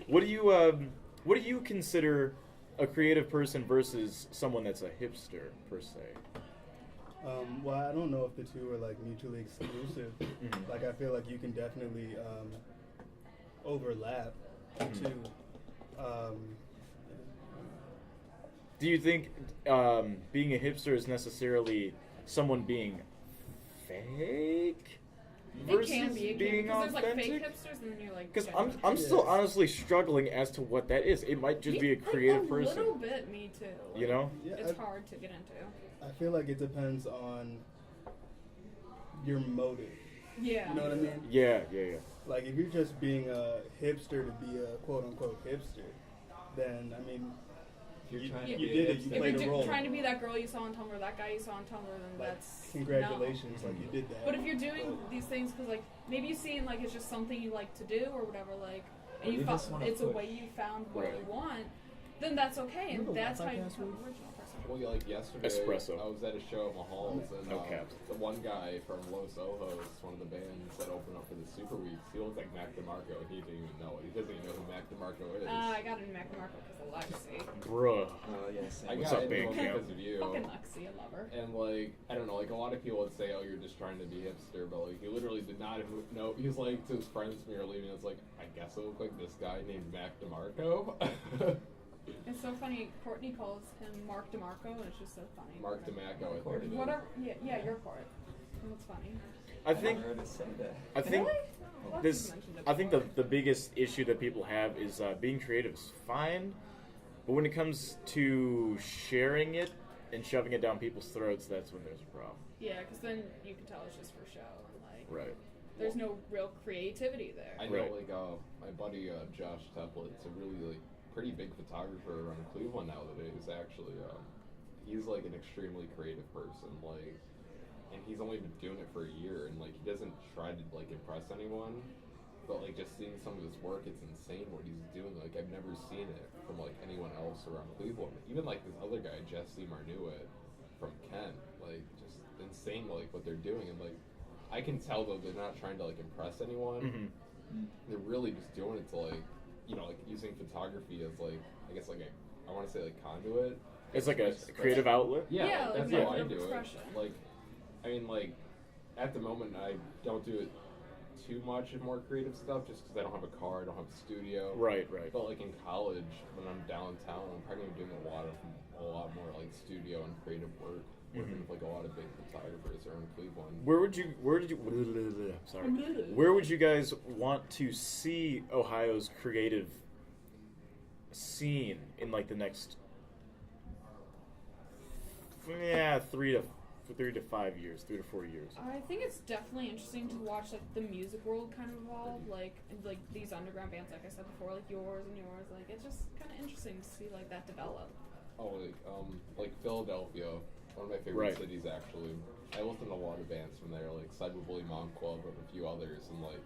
What do you consider a creative person versus someone that's a hipster per se? Well, I don't know if the two are mutually exclusive. Mhm. I feel like you can definitely overlap the Mhm. two. Do you think being a hipster is necessarily someone being fake It versus can be. being Because there's fake authentic? hipsters, and then you're Because genuine I'm hipsters. still honestly struggling as to what that is. It might just be a creative person. A little bit, me too. You know? Yeah, It's hard to get into. I feel like it depends on your motive. Yeah. You know what I mean? Yeah. Like, if you're just being a hipster to be a quote-unquote hipster, then, I mean, If you're trying you to you be did a it, you hipster- If played you're a role. trying to be that girl you saw on Tumblr, that guy you saw on Tumblr, then Like, that's congratulations, no. like, you did that. But if you're doing these things because, like, maybe you see like it's just something you like to do or whatever, like, Or and you you just found wanna it's a push. way you found what Right. you want, then that's okay, and Remember that's how you Wi-Fi become password? an original person. Well, like yesterday, Espresso. I was at a show at Mahal's, and No caps. the one guy from Los Ojos, one of the bands that opened up for the Super Weeks, he looked like Mac DeMarco, and he didn't even know it. He doesn't even know who Mac DeMarco is. I got into Mac DeMarco because of Lexi. Bruh. Yeah, same. I What's got up, into him Bandcamp? because of you. Fucking Lexi, I love her. And like, I don't know, like a lot of people would say, "Oh, you're just trying to be hipster," but like, he literally did not even know. He was like to his friends when we were leaving. It's like, I guess I look like this guy named Mac DeMarco. It's so funny. Courtney calls him Mark DeMarco, and it's just so funny. Mark DeMarco, I think it is. Whatever. Yeah, your part. It's funny. I think never heard it say that. I think Really? Lexi's this. mentioned it I think before. the biggest issue that people have is being creative is fine, but when it comes to sharing it and shoving it down people's throats, that's when there's a problem. Yeah, because then you can tell it's just for show, and like Right. there's no real creativity there. I know, Right. like, my buddy Josh Teplet's a really like pretty big photographer around Cleveland nowadays. Actually, he's like an extremely creative person, like, and he's only been doing it for a year, and like he doesn't try to like impress anyone, but like just seeing some of his work, it's insane what he's doing. Like I've never seen it from like anyone else around Cleveland. Even like this other guy, Jesse Marnuit from Kent, like just insane like what they're doing, and like I can tell though they're not trying to like impress anyone. Mm-hmm. They're really just doing it to like, you know, like using photography as like, I guess like I want to say like conduit. It's like a creative outlet. Yeah, Yeah, like, like that's how method I of do expression. it. Like, I mean, like at the moment I don't do it too much of more creative stuff just because I don't have a car, I don't have a studio. Right. But like in college, when I'm downtown, I'm probably gonna be doing a lot more like studio and creative work, working Mhm. with like a lot of big photographers around Cleveland. Where would you? Sorry. Where would you guys want to see Ohio's creative scene in like the next 3 to 5 years, 3 to 4 years? I think it's definitely interesting to watch like the music world kind of evolve, like these underground bands, like I said before, like yours. Like it's just kind of interesting to see like that develop. Oh, like Philadelphia, one of my favorite Right. cities actually. I listened to a lot of bands from there, like Cyberbully Mom Club and a few others, and like,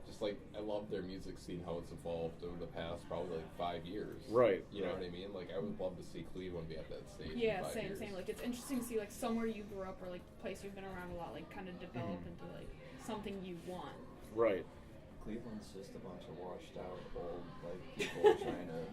just like I love their music scene, how it's evolved over the past probably like 5 years. Right. You know what I mean? Like I would love to see Cleveland be at that stage. Yeah, in 5 same. years. Like it's interesting to see like somewhere you grew up or like place you've been around a lot, like kind of develop Mhm. into like something you want. Right. Cleveland's just a bunch of washed out old like people trying to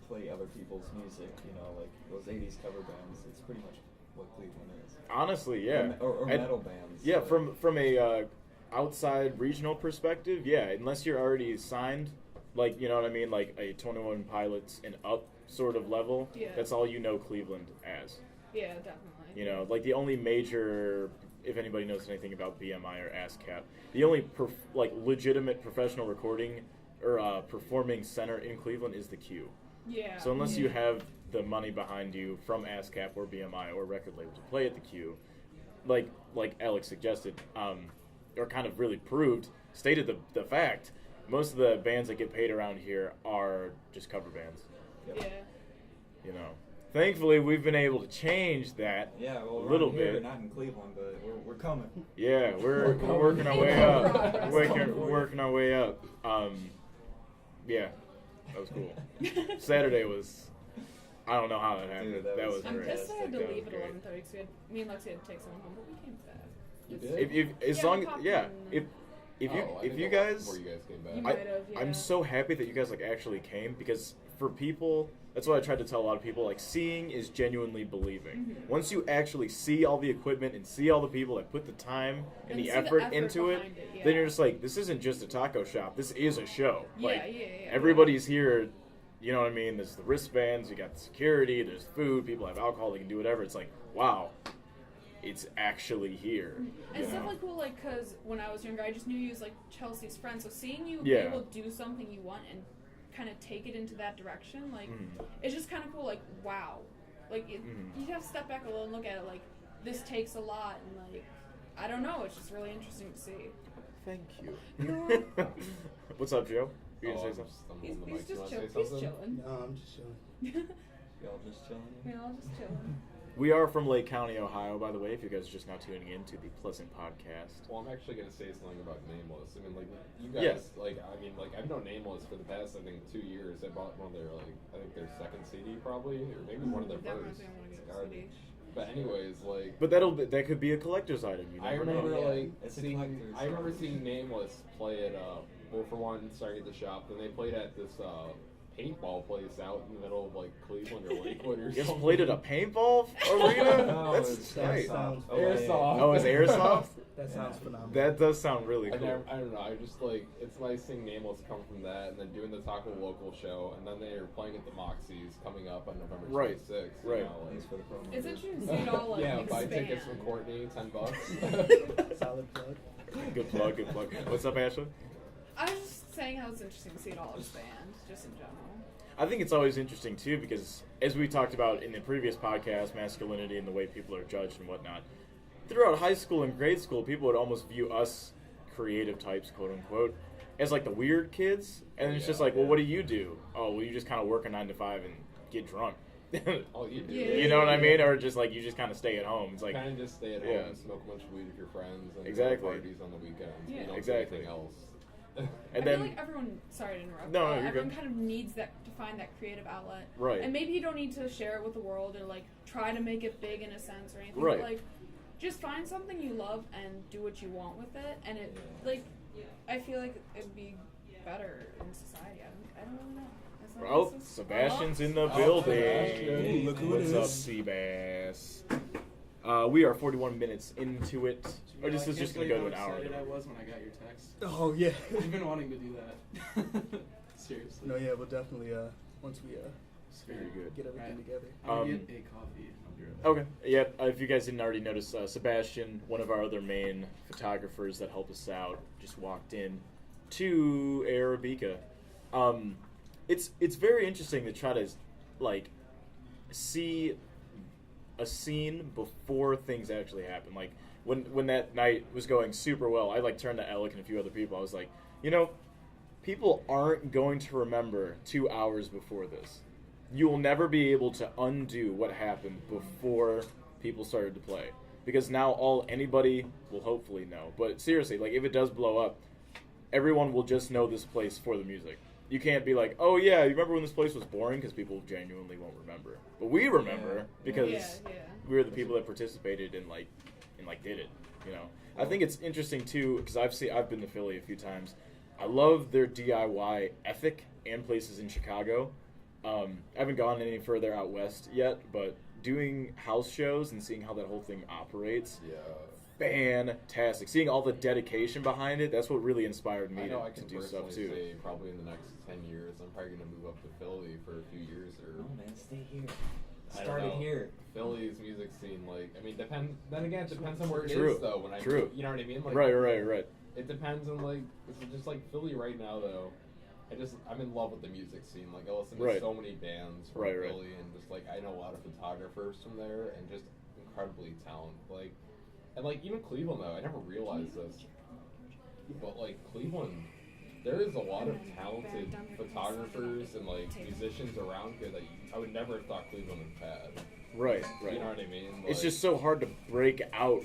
play other people's music. You know, like those '80s cover bands. It's pretty much what Cleveland is. Honestly, yeah. Or And- metal bands. Yeah, like- from a outside regional perspective, yeah, unless you're already signed, like, you know what I mean, like a 21 Pilots and up sort of level, Yeah. that's all you know Cleveland as. Yeah, definitely. You know, like the only major, if anybody knows anything about BMI or ASCAP, the only like legitimate professional recording or performing center in Cleveland is the Q. Yeah. So unless you have the money behind you from ASCAP or BMI or record label to play at the Q, like Alex suggested, or kind of really stated the fact, most of the bands that get paid around here are just cover bands. Yeah. You know, thankfully we've been able to change that. Yeah, well, a little around here, bit. not in Cleveland, but we're coming. Yeah, we're coming. working our way up. Progress. Working our way up. Yeah, that was cool. Saturday was. I don't know how that happened. Dude, that that was was I'm great. pissed I had to That was leave at great. 11:30 because me and Lexi had to take someone home, but we came back. You It's- did? If as Yeah, long we popped yeah, in. if I you didn't guys know before you guys came back. You might have, yeah. I'm so happy that you guys like actually came, because for people, that's what I tried to tell a lot of people, like seeing is genuinely believing. Mhm. Once you actually see all the equipment and see all the people that put the time and, And the see the effort effort into it, behind it, yeah. then you're just like, this isn't just a taco shop, this is a show. Yeah, Like, yeah. everybody's here, you know what I mean? There's the wristbands, you got the security, there's food, people have alcohol, they can do whatever. It's like, wow, it's actually here. And you it's know? definitely cool, like, because when I was younger, I just knew you as, like, Chelsea's friend. So seeing you Yeah. be able to do something you want and kind of take it into that direction, like, Mhm. it's just kind of cool, like, wow. Like, Mhm. you have to step back a little and look at it. Like, this takes a lot, and like, I don't know. It's just really interesting to see. Thank you. You're What's up, Joe? You gonna say I'm something? He's, holding the he's mic. You just wanna chill. say He's something? chilling. No, I'm just chilling. Y'all just chilling. We're all just chilling. We are from Lake County, Ohio, by the way, if you guys are just now tuning in to the Pleasant Podcast. Well, I'm actually gonna say something about Nameless. I mean, like you guys, Yes. I've known Nameless for the past, I think, 2 years. I bought one of their, I think their second CD probably, or maybe one of their That first. reminds me, I want to It's get a CD. garbage. But anyways, like, But that could be a collector's item. You I never know. remember Yeah, like it's a seeing, collector's I remember item. seeing Nameless play at well, for one, starting at the shop. Then they played at this paintball place out in the middle of like Cleveland or Lakewood or You guys something. played at a paintball arena? No, That's it's tight. sounds- Airsoft. Oh, it's airsoft? That sounds phenomenal. That does sound really I cool. don't know. I just like it's nice seeing Nameless come from that, and then doing the Taco Local show, and then they are playing at the Moxies coming up on November Right. 26th. You Right. know, like, Thanks for the promo. It's interesting to see it all like yeah, buy expand. tickets from Courtney, $10. Solid plug. Good plug, good plug. What's up, Ashley? I was just saying how it's interesting to see it all expand, just in general. I think it's always interesting, too, because as we talked about in the previous podcast, masculinity and the way people are judged and whatnot, throughout high school and grade school, people would almost view us creative types, quote unquote, as like the weird kids. And it's just like, well, what do you do? Oh, well, you just kind of work a 9 to 5 and get drunk. Oh, you do. Yeah. You know what I mean? Or just like you just kind of stay at home. It's like, kind of just stay at home Yeah. and smoke a bunch of weed with your friends and Exactly. go to parties on the weekends. Yeah. You don't Exactly. do anything else. and I then feel like everyone. Sorry to interrupt. No, no, you're everyone good. kind of needs that to find that creative outlet. Right. And maybe you don't need to share it with the world or like try to make it big in a sense or anything. Right. But like, just find something you love and do what you want with it. And it like, I feel like it'd be better in society. I don't really know. That's not Oh, just- Sebastian's in the Oh, building. Sebastian. Ooh, look who it What's up, is. Seabass? We are 41 minutes into it. Or this I is just can't going to tell go you to an how hour. excited I was when I got your text. Oh yeah. I've been wanting to do that. Seriously. No, yeah, we'll definitely once we Very good. get everything Right. together. I'll Um, get a coffee. I'll be right back. Okay. Yep. If you guys didn't already notice, Sebastian, one of our other main photographers that help us out, just walked in to Arabica. It's very interesting to try to like see a scene before things actually happen. Like when that night was going super well, I like turned to Alec and a few other people. I was like, people aren't going to remember 2 hours before this. You will never be able to undo what happened before people started to play. Because now anybody will hopefully know. But seriously, like if it does blow up, everyone will just know this place for the music. You can't be like, oh yeah, you remember when this place was boring? Because people genuinely won't remember. But we remember Yeah. because Yeah, yeah. we were the people that participated and did it. I think it's interesting too because I've been to Philly a few times. I love their DIY ethic and places in Chicago. I haven't gone any further out west yet, but doing house shows and seeing how that whole thing operates, Yeah. fantastic. Seeing all the dedication behind it, that's what really inspired me I know I to can do stuff personally too. say probably in the next 10 years, I'm probably going to move up to Philly for a few years or Oh man, stay here. I don't Started know. here. Philly's music scene, then again, it depends on where it is True. though. When I True. you know what I mean? Like, Right. It depends on it's just like Philly right now though. I'm in love with the music scene. Like I listen to Right. so many bands from Right. Philly, and just like I know a lot of photographers from there, and just incredibly talented. And even Cleveland though, I never realized this, but Cleveland, there is a lot of talented photographers and musicians around here that I would never have thought Cleveland would have had. Right. You know what I mean? It's just so hard to break out.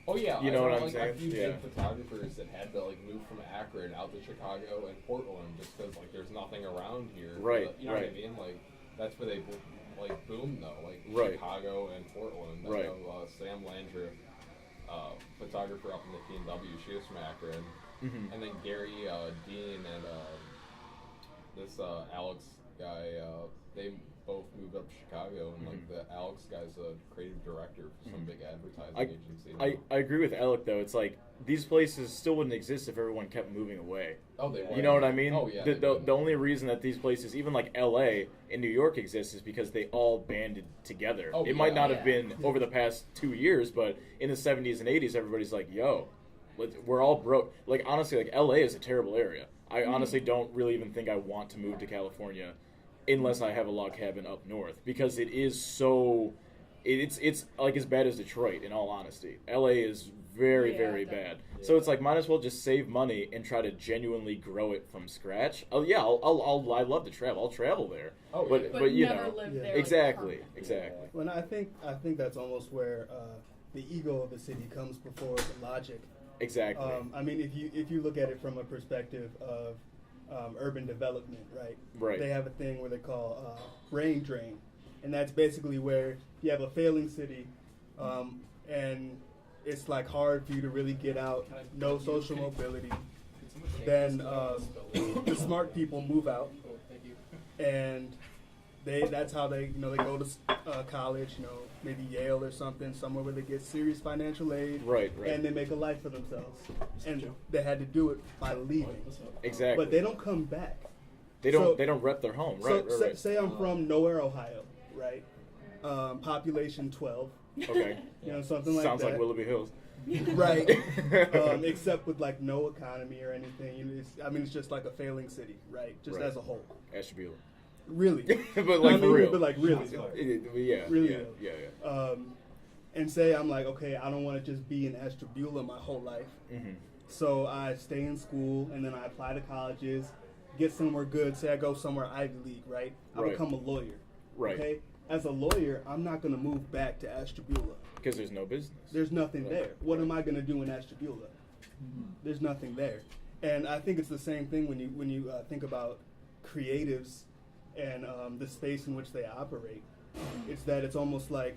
Oh yeah, You know what I I'm a saying? few Yeah. big photographers that had to move from Akron out to Chicago and Portland just because there's nothing around here. Right, You know right. what I mean? That's where they boomed though. Right. Chicago and Portland. Right. I know Sam Landry, photographer up in the P&W. She is from Akron, Mhm. and then Gary Dean and this Alex guy. They both moved up to Chicago, and the Alex guy's a creative director for some big advertising agency. I agree with Alec though. It's like these places still wouldn't exist if everyone kept moving away. Oh, they You know what I mean? Oh yeah. The only reason that these places, even like LA and New York, exist is because they all banded together. Oh, it might yeah. not have been over the past 2 years, but in the 70s and 80s, everybody's like, "Yo, we're all broke." Honestly, LA is a terrible area. I honestly don't really even think I want to move to California unless I have a log cabin up north, because it is so. It's like as bad as Detroit, in all honesty. LA is very, very bad. So it's like, might as well just save money and try to genuinely grow it from scratch. Oh yeah, I love to travel. I'll travel there. Oh, but you never know, live there, exactly, like, exactly. Well, I think that's almost where the ego of the city comes before the logic. Exactly. I mean, if you look at it from a perspective of urban development, right? Right. They have a thing where they call brain drain, and that's basically where you have a failing city, and it's like hard for you to really get out, no social mobility. Then the smart people move out, and that's how they go to college, maybe Yale or something, somewhere where they get serious financial aid, Right. and they make a life for themselves. And they had to do it by leaving, Exactly. but they don't come back. They don't rep their home. Right. So Right. say I'm from nowhere, Ohio, right? Population 12, Okay. something like Sounds that. like Willoughby Hills. Right. Except with like no economy or anything. It's just like a failing city, right? Just Right. as a whole. Ashtabula. Really. But like I for mean, real. But like really. Yeah. Really Yeah. though. And say I'm like, okay, I don't want to just be in Ashtabula my whole life. Mm-hmm. So I stay in school and then I apply to colleges, get somewhere good. Say I go somewhere Ivy League, right? I Right. become a lawyer. Right. Okay? As a lawyer, I'm not going to move back to Ashtabula. Because there's no business. There's nothing Right. there. What am I going to do in Ashtabula? There's nothing there. And I think it's the same thing when you think about creatives and the space in which they operate. It's that it's almost like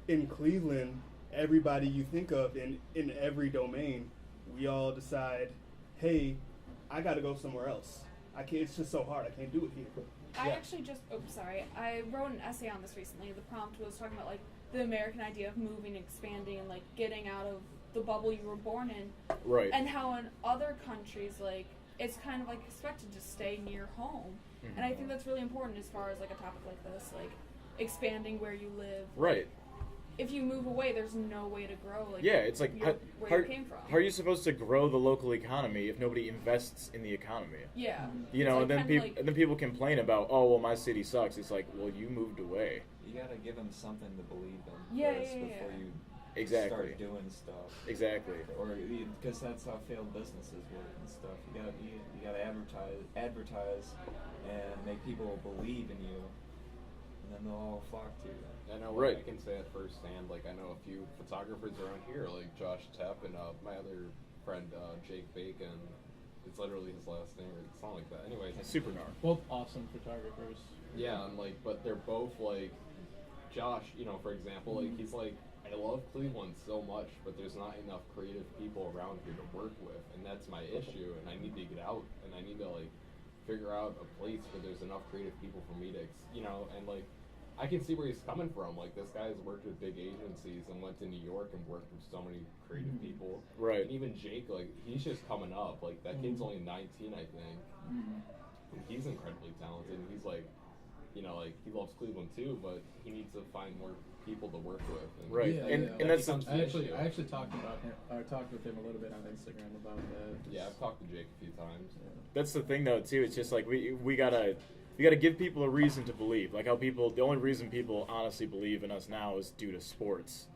in Cleveland, everybody you think of in every domain, we all decide, hey, I got to go somewhere else. I can't. It's just so hard. I can't do it here. I Yeah. actually I wrote an essay on this recently. The prompt was talking about like the American idea of moving, expanding, and like getting out of the bubble you were born in, Right. and how in other countries like it's kind of like expected to stay near home. Mhm. And I think that's really important as far as like a topic like this, like expanding where you live. Right. If you move away, there's no way to grow. Like Yeah, it's like where you came from. how are you supposed to grow the local economy if nobody invests in the economy? Yeah. You know, It's and then like people kinda like- and then people complain about, oh well, my city sucks. It's like, well, you moved away. You gotta give them something to believe in Yeah, first yeah, yeah, before yeah. you Exactly. start doing stuff. Exactly. Or because that's how failed businesses work and stuff. You gotta advertise, and make people believe in you, and then they'll all flock to you. I know, Right. I can say it firsthand. Like, I know a few photographers around here, like Josh Tepp and my other friend Jake Bacon. It's literally his last name, or something like that. Anyways, Super gnar. Both awesome photographers. yeah, and like, but they're both like Josh. For example, like he's like, I love Cleveland so much, but there's not enough creative people around here to work with, and that's my issue. And I need to get out, and I need to like figure out a place where there's enough creative people for me to, and like. I can see where he's coming from. Like, this guy's worked with big agencies and went to New York and worked with so many creative people. Right. And even Jake, like, he's just coming up. Like, that kid's only 19, I think. And he's incredibly talented. And he's like, like, he loves Cleveland too, but he needs to find more people to work with. And Right. Yeah, and yeah. and that's becomes I the actually issue. talked with him a little bit on Instagram about that. Yeah, I've talked to Jake a few times. that's the thing though too. It's just like we gotta give people a reason to believe. Like how the only reason people honestly believe in us now is due to sports.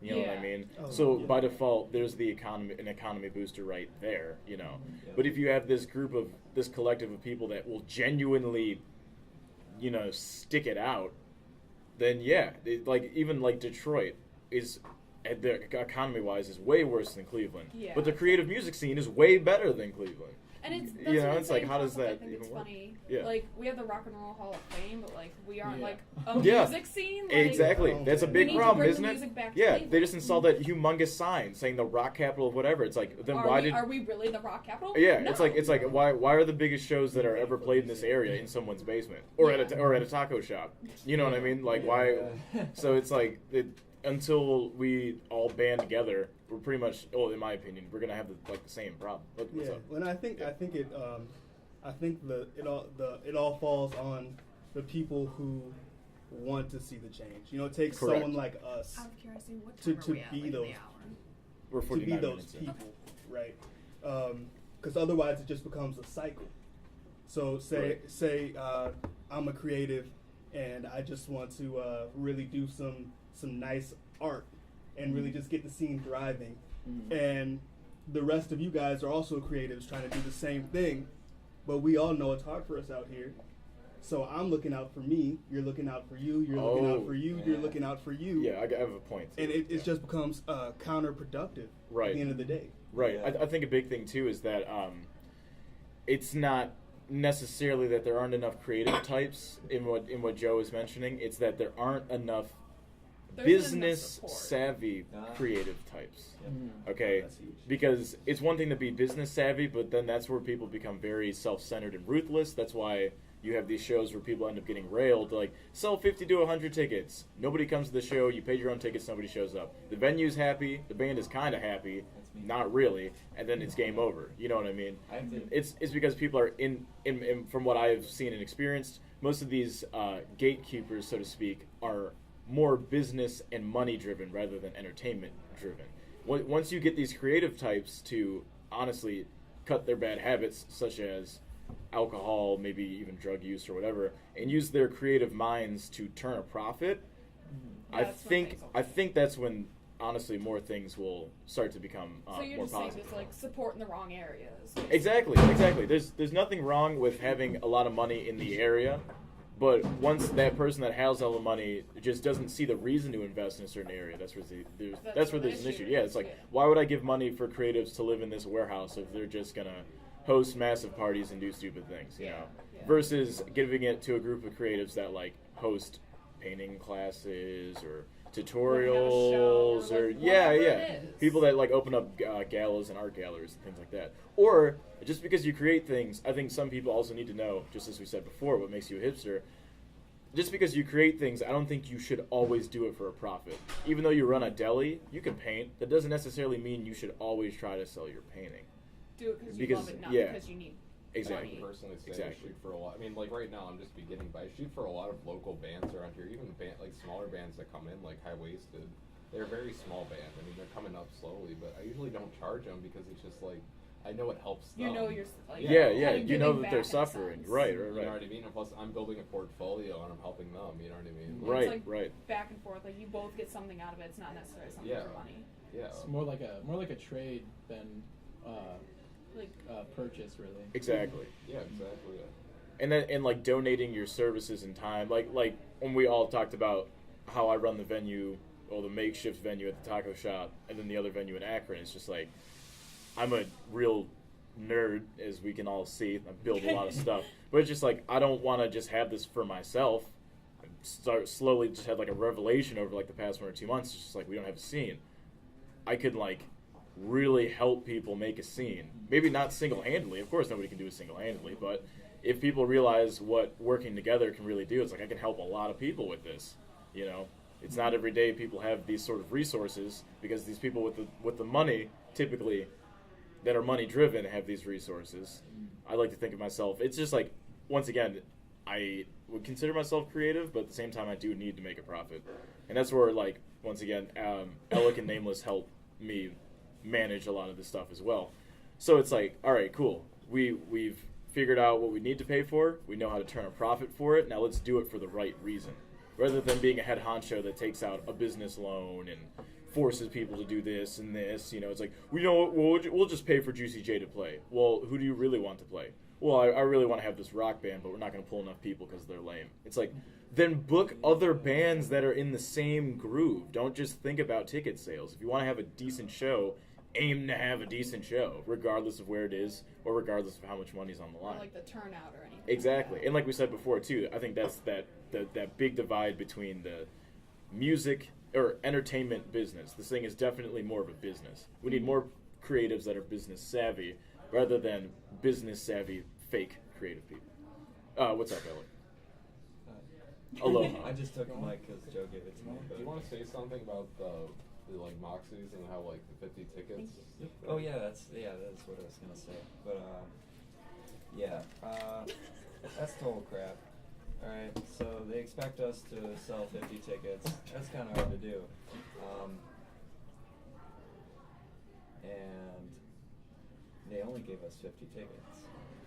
You know what I Yeah. mean? Oh, So yeah. by default, there's an economy booster right there. Yeah. But if you have this collective of people that will genuinely, stick it out, then yeah, even like Detroit is, the economy wise, is way worse than Cleveland. Yeah. But the creative music scene is way better than Cleveland. And it's You that's know, an it's like, insane how does concept. I that think even it's work? funny. Yeah. Like we have the Rock and Roll Hall of Fame, but like we aren't Yeah. like a Yeah. music scene. Like, Exactly. Oh, That's a man. big We need to problem, bring isn't the it? music back to Yeah, Cleveland. they just installed that humongous sign saying the rock capital of whatever. It's like, then why did? Are we really the rock capital? Yeah, No. it's like why are the biggest shows that are ever played in this area in someone's basement or at a taco shop? You know what I mean? Like why? So it's like until we all band together, we're pretty much. Well, in my opinion, we're gonna have the same problem. What's Yeah, up? well, I think it all falls on the people who want to see the change. It takes Correct. someone like us Out of curiosity, what To- time to are we at, be like, in those- the hour? We're to 49 be those minutes in. people, right? Because otherwise it just becomes a cycle. So say I'm a creative, and I just want to really do some nice art, and really just get the scene thriving. And the rest of you guys are also creatives trying to do the same thing, but we all know it's hard for us out here. So I'm looking out for me, you're looking out for you, you're looking out for you, you're looking out for you. Yeah, I have a point. And it just becomes counterproductive Right. at the end of the day. Right. Yeah. I think a big thing too is that it's not necessarily that there aren't enough creative types in what Joe was mentioning. It's that there aren't enough There's not enough business support. savvy creative types. Yep. Okay, That's huge. because it's one thing to be business savvy, but then that's where people become very self-centered and ruthless. That's why you have these shows where people end up getting railed, like, sell 50 to 100 tickets. Nobody comes to the show, you paid your own tickets, nobody shows up. The venue's happy, the band is kind of happy, That's me. not really, and then it's game over. You know what I mean? I have to, It's because people are in from what I've seen and experienced, most of these gatekeepers, so to speak, are more business and money driven rather than entertainment driven. Once you get these creative types to honestly cut their bad habits, such as alcohol, maybe even drug use or whatever, and use their creative minds to turn a profit, That's when things will I think that's when honestly more things will start to become So you're more just saying positive. it's like support in the wrong areas. Exactly. There's nothing wrong with having a lot of money in the area, but once that person that has all the money just doesn't see the reason to invest in a certain area, that's where That's where where there's the an issue. issue Yeah, is, it's like, yeah. why would I give money for creatives to live in this warehouse if they're just gonna host massive parties and do stupid things, you know? Yeah. Versus giving it to a group of creatives that like host painting classes or tutorials or, or like, yeah, whatever yeah, it is. people that like open up galas and art galleries and things like that. Or just because you create things, I think some people also need to know, just as we said before, what makes you a hipster. Just because you create things, I don't think you should always do it for a profit. Even though you run a deli, you can paint. That doesn't necessarily mean you should always try to sell your painting. Do it because you Because- love it, not yeah. because you need Exactly. I can personally say Exactly. I shoot for a lot. I mean, like right now I'm just beginning, but I shoot for a lot of local bands around here. Even like smaller bands that come in, like High Waisted. They're a very small band. I mean, they're coming up slowly, but I usually don't charge them because it's just like I know it helps them. You know you're like Yeah, kinda you know giving that they're back in a suffering. sense. Right, You know right. what I mean? And plus, I'm building a portfolio and I'm helping them. You know what I mean? Yeah, Right, it's like right. back and forth. Like you both get something out of it. It's not necessarily something Yeah. for money. Yeah. It's more like a trade than Like purchase, really. Exactly. Yeah, exactly. Yeah. And then and like donating your services and time, like when we all talked about how I run the venue, or the makeshift venue at the taco shop, and then the other venue in Akron. It's just like I'm a real nerd, as we can all see. I build a lot of stuff, but it's just like I don't want to just have this for myself. Slowly just had like a revelation over like the past 1 or 2 months. It's just like we don't have a scene. I could like really help people make a scene. Maybe not single-handedly. Of course, nobody can do it single-handedly, but if people realize what working together can really do, it's like I can help a lot of people with this. You know, it's not every day people have these sort of resources, because these people with the money typically that are money driven have these resources. I like to think of myself. It's just like, once again, I would consider myself creative, but at the same time, I do need to make a profit, and that's where like once again, Alec and Nameless help me manage a lot of this stuff as well. So it's like, all right, cool. We've figured out what we need to pay for. We know how to turn a profit for it. Now let's do it for the right reason, rather than being a head honcho that takes out a business loan and forces people to do this and this. You know, it's like, we'll just pay for Juicy J to play. Well, who do you really want to play? Well, I really want to have this rock band, but we're not going to pull enough people because they're lame. It's like, then book other bands that are in the same groove. Don't just think about ticket sales. If you want to have a decent show, aim to have a decent show, regardless of where it is or regardless of how much money's on the or line. like the turnout or anything. Exactly. And like we said before, too, I think that's that big divide between the music or entertainment business. This thing is definitely more of a business. We need more creatives that are business savvy rather than business savvy fake creative people. What's up, Ellie? Aloha. I just took the mic because Joe gave it to me. Do you want to say something about the like Moxies and how like the 50 tickets? Oh yeah, that's what I was gonna say. But that's total crap. All right, so they expect us to sell 50 tickets. That's kind of hard to do. And they only gave us 50 tickets.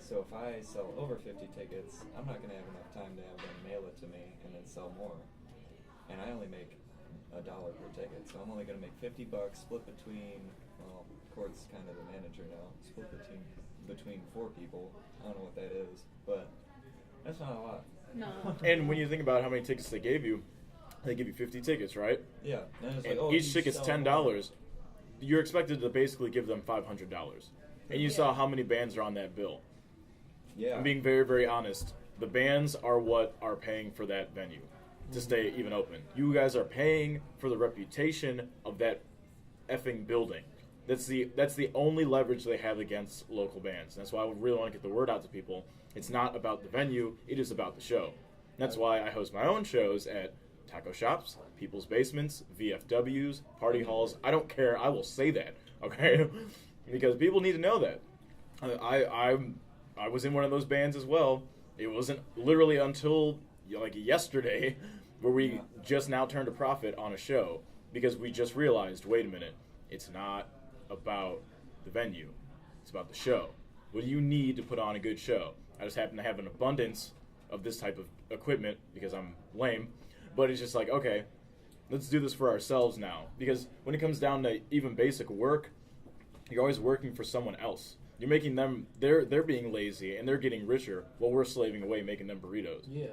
So if I sell over 50 tickets, I'm not gonna have enough time to have them mail it to me and then sell more. And I only make $1 per ticket, so I'm only gonna make $50 split between. Well, Court's kind of the manager now. Split between 4 people. I don't know what that is, but that's not a lot. No. And when you think about how many tickets they give you 50 tickets, right? Yeah. And, it's And like, oh, each you ticket's sell $10. more. You're expected to basically give them $500. And you saw how many bands are on that bill. Yeah. I'm being very, very honest. The bands are what are paying for that venue to stay even open. You guys are paying for the reputation of that effing building. That's the only leverage they have against local bands. That's why I really want to get the word out to people. It's not about the venue, it is about the show. That's why I host my own shows at taco shops, people's basements, VFWs, party halls. I don't care. I will say that, okay? Because people need to know that. I was in one of those bands as well. It wasn't literally until like yesterday where we just now turned a profit on a show because we just realized, wait a minute, it's not about the venue. It's about the show. What do you need to put on a good show? I just happen to have an abundance of this type of equipment because I'm lame. But it's just like, okay, let's do this for ourselves now. Because when it comes down to even basic work, you're always working for someone else. You're making them, they're being lazy and they're getting richer while we're slaving away making them burritos. Yeah.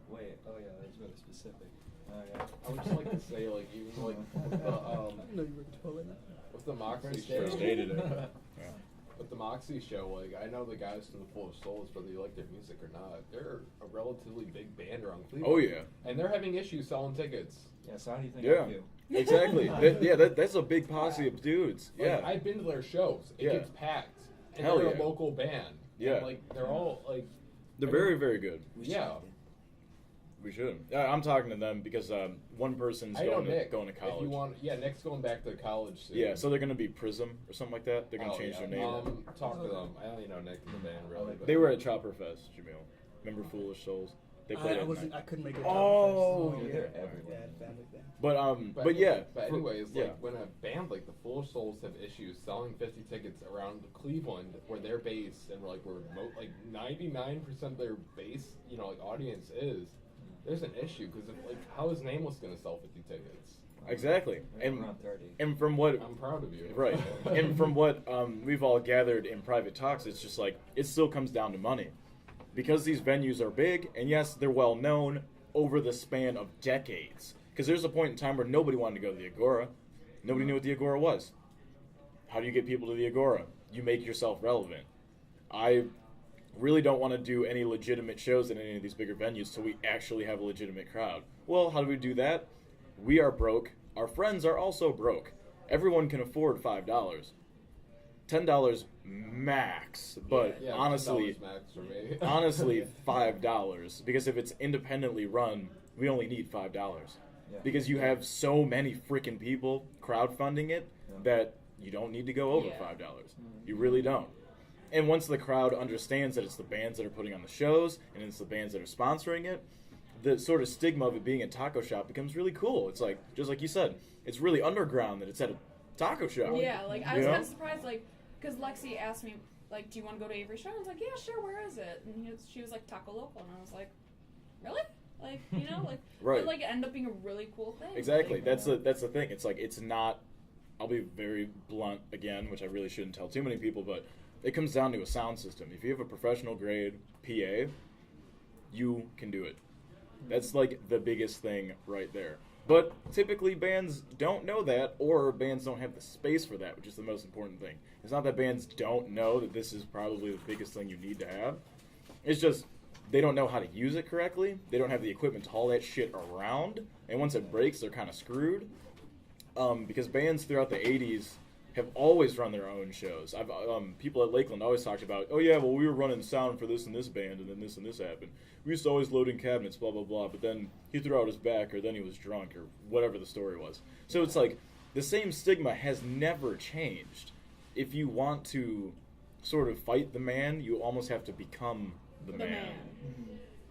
Wait. Oh yeah, that's really specific. Oh yeah. I would just like to say, like, even like with the No, you were totally not. with the Moxie First show, First day today. Yeah. with the Moxie show, like, I know the guys from the Full of Souls, whether you like their music or not, they're a relatively big band around Cleveland. Oh, yeah. And they're having issues selling tickets. Yeah. So how do you think Yeah. I feel? Exactly. That's a big posse of dudes. Like, Yeah. I've been to their shows. It Yeah. gets packed. And Hell they're yeah. a local band. Yeah. And, like, they're all, like... They're very, very good. Yeah. We should. I'm talking to them because one person's I know going Nick. to If college. you want, Nick's going back to college soon. Yeah, so they're going to be Prism or something like that. They're going to Oh, change yeah. their name. Talk to them. I only know Nick and the band, really. But They were at Chopper Fest, Jamil. Remember Foolish Souls? They played I at wasn't. night. I couldn't make it. Oh, Dude, yeah. they're Yeah, everywhere. family thing. But yeah. But anyways, yeah. like, when a band like the Foolish Souls have issues selling 50 tickets around Cleveland, where they're based, and where 99% of their base, like, audience is, there's an issue because how is Nameless going to sell 50 tickets? Exactly. And around 30. and from what I'm proud of you. right, and from what we've all gathered in private talks, it's just like it still comes down to money, because these venues are big, and yes, they're well known over the span of decades. Because there's a point in time where nobody wanted to go to the Agora, nobody knew what the Agora was. How do you get people to the Agora? You make yourself relevant. I really don't want to do any legitimate shows in any of these bigger venues till we actually have a legitimate crowd. Well, how do we do that? We are broke. Our friends are also broke. Everyone can afford $5. $10 max, but Yeah, honestly, $10 max for me. honestly, $5. Because if it's independently run, we only need $5. Yeah. Because you have so many freaking people crowdfunding it that you don't need to go over Yeah. $5. You really don't. And once the crowd understands that it's the bands that are putting on the shows and it's the bands that are sponsoring it, the sort of stigma of it being a taco shop becomes really cool. It's like, just like you said, it's really underground that it's at a taco shop. Yeah, like I You was know? kind of surprised, like, because Lexi asked me, like, do you want to go to Avery's show? I was like, yeah, sure. Where is it? And she was like, Taco Local, and I was like, really? Like, like, Right. But, like, it ended up being a really cool thing. Exactly. Like, That's the thing. It's like it's not. I'll be very blunt again, which I really shouldn't tell too many people, but it comes down to a sound system. If you have a professional grade PA, you can do it. That's like the biggest thing right there. But typically bands don't know that, or bands don't have the space for that, which is the most important thing. It's not that bands don't know that this is probably the biggest thing you need to have. It's just they don't know how to use it correctly. They don't have the equipment to haul that shit around. And once it breaks, they're kind of screwed. Because bands throughout the 80s have always run their own shows. I've people at Lakeland always talked about, oh yeah, well we were running sound for this and this band, and then this and this happened. We used to always load in cabinets, blah blah blah. But then he threw out his back, or then he was drunk, or whatever the story was. So it's like the same stigma has never changed. If you want to sort of fight the man, you almost have to become the man.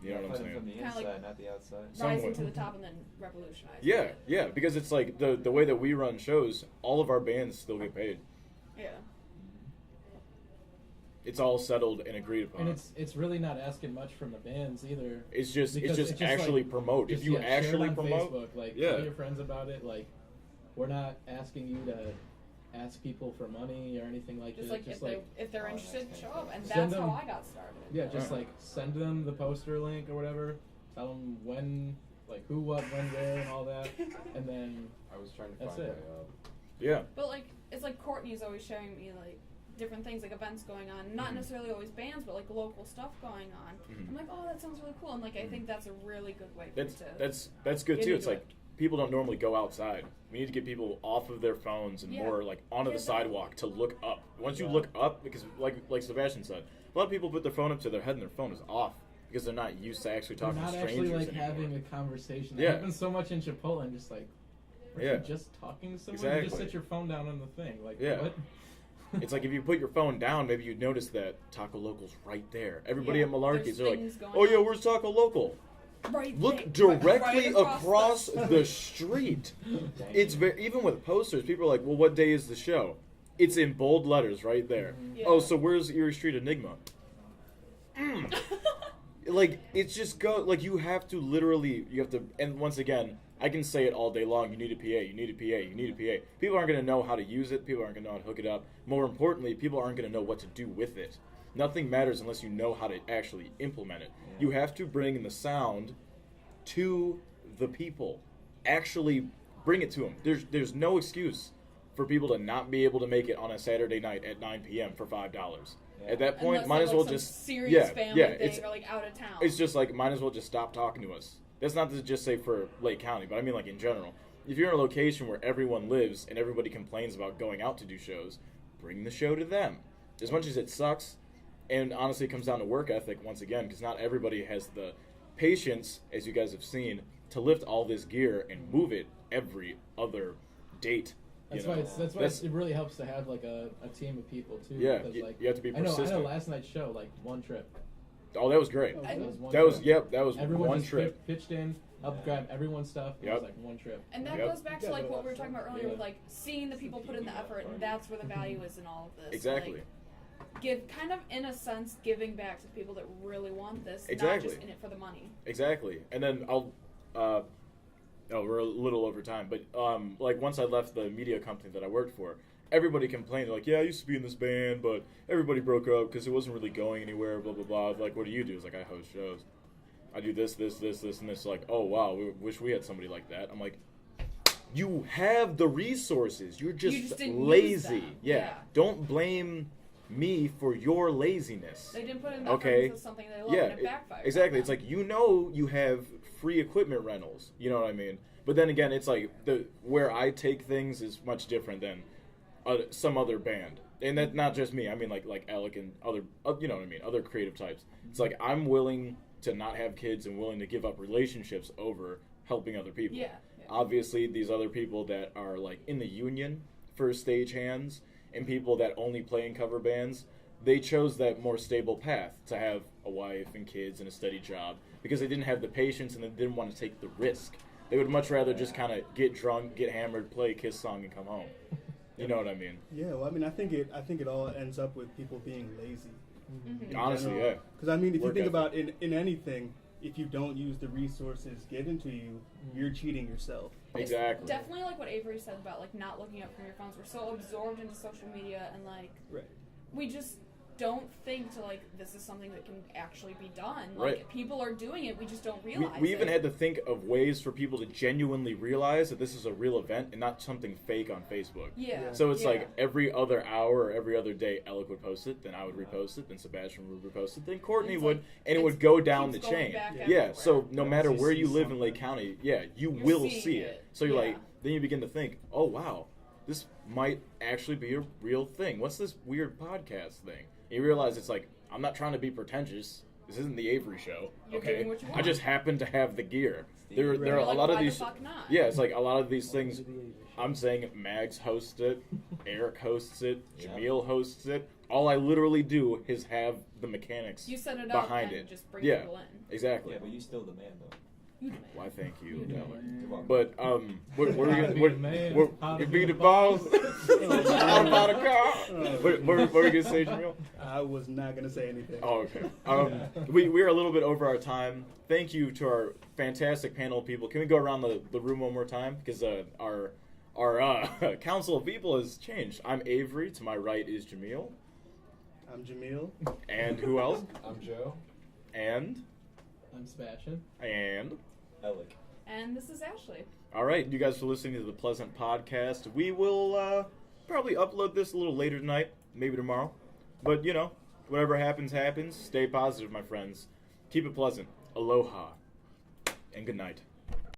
You know what I'm Fight 'em saying? from the Kinda inside, like- not the outside. rising Somewhat. to the top and then revolutionize. Yeah, it. yeah, because it's like the way that we run shows, all of our bands still get paid. Yeah. It's all settled and agreed upon. And it's really not asking much from the bands either. It's just Because actually like, promote. Just, If you share actually it on promote, Facebook, like yeah. tell your friends about it. Like, we're not asking you to ask people for money or anything like Just that. like Just if they're interested, show up, and Send that's how them- I got started. yeah, just Yeah. like send them the poster link or whatever. Tell them when, like who, what, when, where, and all that, and then I was trying to That's find it. yeah. But like, it's like Courtney's always sharing me like different things, like events going on, not Mhm. necessarily always bands, but like local stuff going on. Mhm. I'm like, oh, that sounds really cool, and like I think that's a really good way for That's to. that's good get too. It's into like people don't normally go outside. We need to get people off of their phones and Yeah. more like onto the Yeah. sidewalk to look up. Once you Yeah. look up, because like Sebastian said, a lot of people put their phone up to their head and their phone is off because they're not used to actually they're talking not to actually strangers like anymore. having a conversation. Yeah. It happens so much in Chipotle, and just like, are Yeah. you just talking to someone? You just Exactly. set your phone down on the thing. Like, Yeah. what? It's like if you put your phone down, maybe you'd notice that Taco Local's right there. Everybody Yeah, at Malarkey's, there's they're like, things going "Oh yeah, on. where's Taco Local?" right Look there, directly right across the street. It's very, even with posters, people are like, "Well, what day is the show?" It's in bold letters right there. Yeah. Oh, so where's Erie Street Enigma? Like it's just like you have to literally, you have to, and once again, I can say it all day long. You need a PA. You need a PA. You need a PA. People aren't going to know how to use it. People aren't going to know how to hook it up. More importantly, people aren't going to know what to do with it. Nothing matters unless you know how to actually implement it. You have to bring the sound to the people. Actually bring it to them. There's no excuse for people to not be able to make it on a Saturday night at 9 p.m. for $5. Yeah. At that point, Unless might they're, as like, well some just serious family yeah. thing or like out of town. It's just like might as well just stop talking to us. That's not to just say for Lake County, but I mean like in general. If you're in a location where everyone lives and everybody complains about going out to do shows, bring the show to them. As much as it sucks, and honestly it comes down to work ethic once again, because not everybody has the patience, as you guys have seen, to lift all this gear and move it every other date. That's you know? why it really helps to have like a team of people too. Yeah, because, like, you have to be I know persistent. last night's show, like one trip. Oh, that was great. That was one That was trip. that was Everyone one just trip. pitched in, helped grab everyone's stuff. It Yep. was like one trip. And that Yep. goes back to like what we were talking about earlier Yeah. with like seeing the people put in the effort, and that's where the value is in all of this. Exactly. Like, give kind of in a sense giving back to the people that really want this, Exactly. not just in it for the money. Exactly. And then I'll we're a little over time, but like once I left the media company that I worked for, everybody complained like, yeah, I used to be in this band, but everybody broke up because it wasn't really going anywhere. Blah blah blah. Like, what do you do? It's like I host shows. I do this, and this. Like, oh wow, we wish we had somebody like that. I'm like, you have the resources. You're just, You just didn't use lazy. them. Yeah. Yeah. Don't blame me for your laziness. They didn't put in the Okay. effort into something they love, Yeah, and it backfired. exactly. on It's them. like, you know, you have free equipment rentals. You know what I mean? But then again, it's like where I take things is much different than some other band, and that's not just me. I mean, like Alec and other, you know what I mean, other creative types. It's like I'm willing to not have kids and willing to give up relationships over helping other people. Yeah. Obviously, these other people that are like in the union for stagehands and people that only play in cover bands, they chose that more stable path to have a wife and kids and a steady job because they didn't have the patience and they didn't want to take the risk. They would much rather just kind of get drunk, get hammered, play a Kiss song, and come home. You know what I mean? Yeah, well, I mean, I think it all ends up with people being lazy. Mhm. Honestly, yeah. Because I mean, if you Work think ethic. about in anything, if you don't use the resources given to you, you're cheating yourself. Exactly. Definitely like what Avery said about like not looking up from your phones. We're so absorbed into social media and like Right. we just don't think to like this is something that can actually be done. Like Right. people are doing it, we just don't We realize even it. had to think of ways for people to genuinely realize that this is a real event and not something fake on Facebook. Yeah. So it's Yeah. like every other hour or every other day, Alec would post it, then I would repost it, then Sebastian would repost it, then Courtney It's would, like- and it would it's- go down the keeps going chain. back Yeah, everywhere. so no Yeah, matter once you where see you live in Lake something. County, yeah, you You're will seeing see it. it. So you're Yeah. like, then you begin to think, oh wow, this might actually be a real thing. What's this weird podcast thing? And you realize it's like, I'm not trying to be pretentious. This isn't the Avery show, You're okay? doing what you I want. just happen to have the gear. Steve. There are You're a like, lot of why these. the fuck not? Yeah, it's like a lot of these things. I'm saying Mags hosts it, Eric hosts it, Yeah. Jameel hosts it. All I literally do is have the mechanics You set it up behind and it. just bring Yeah. people in. Exactly. Yeah, but you still the man though. You the man. Why, thank you. You the Tyler. man. You're welcome. But what are How you to be what, the man, what, how to you be be the the boss? boss. How about a car? What were you gonna say, Jamil? I was not gonna say anything. Oh, okay. We're a little bit over our time. Thank you to our fantastic panel of people. Can we go around the room one more time? Because our council of people has changed. I'm Avery. To my right is Jamil. I'm Jamil. And who else? I'm Joe. And I'm Sebastian. Alec. And this is Ashley. all right, you guys for listening to the Pleasant Podcast. We will probably upload this a little later tonight, maybe tomorrow. But you know, whatever happens, happens. Stay positive, my friends. Keep it pleasant. Aloha and good night.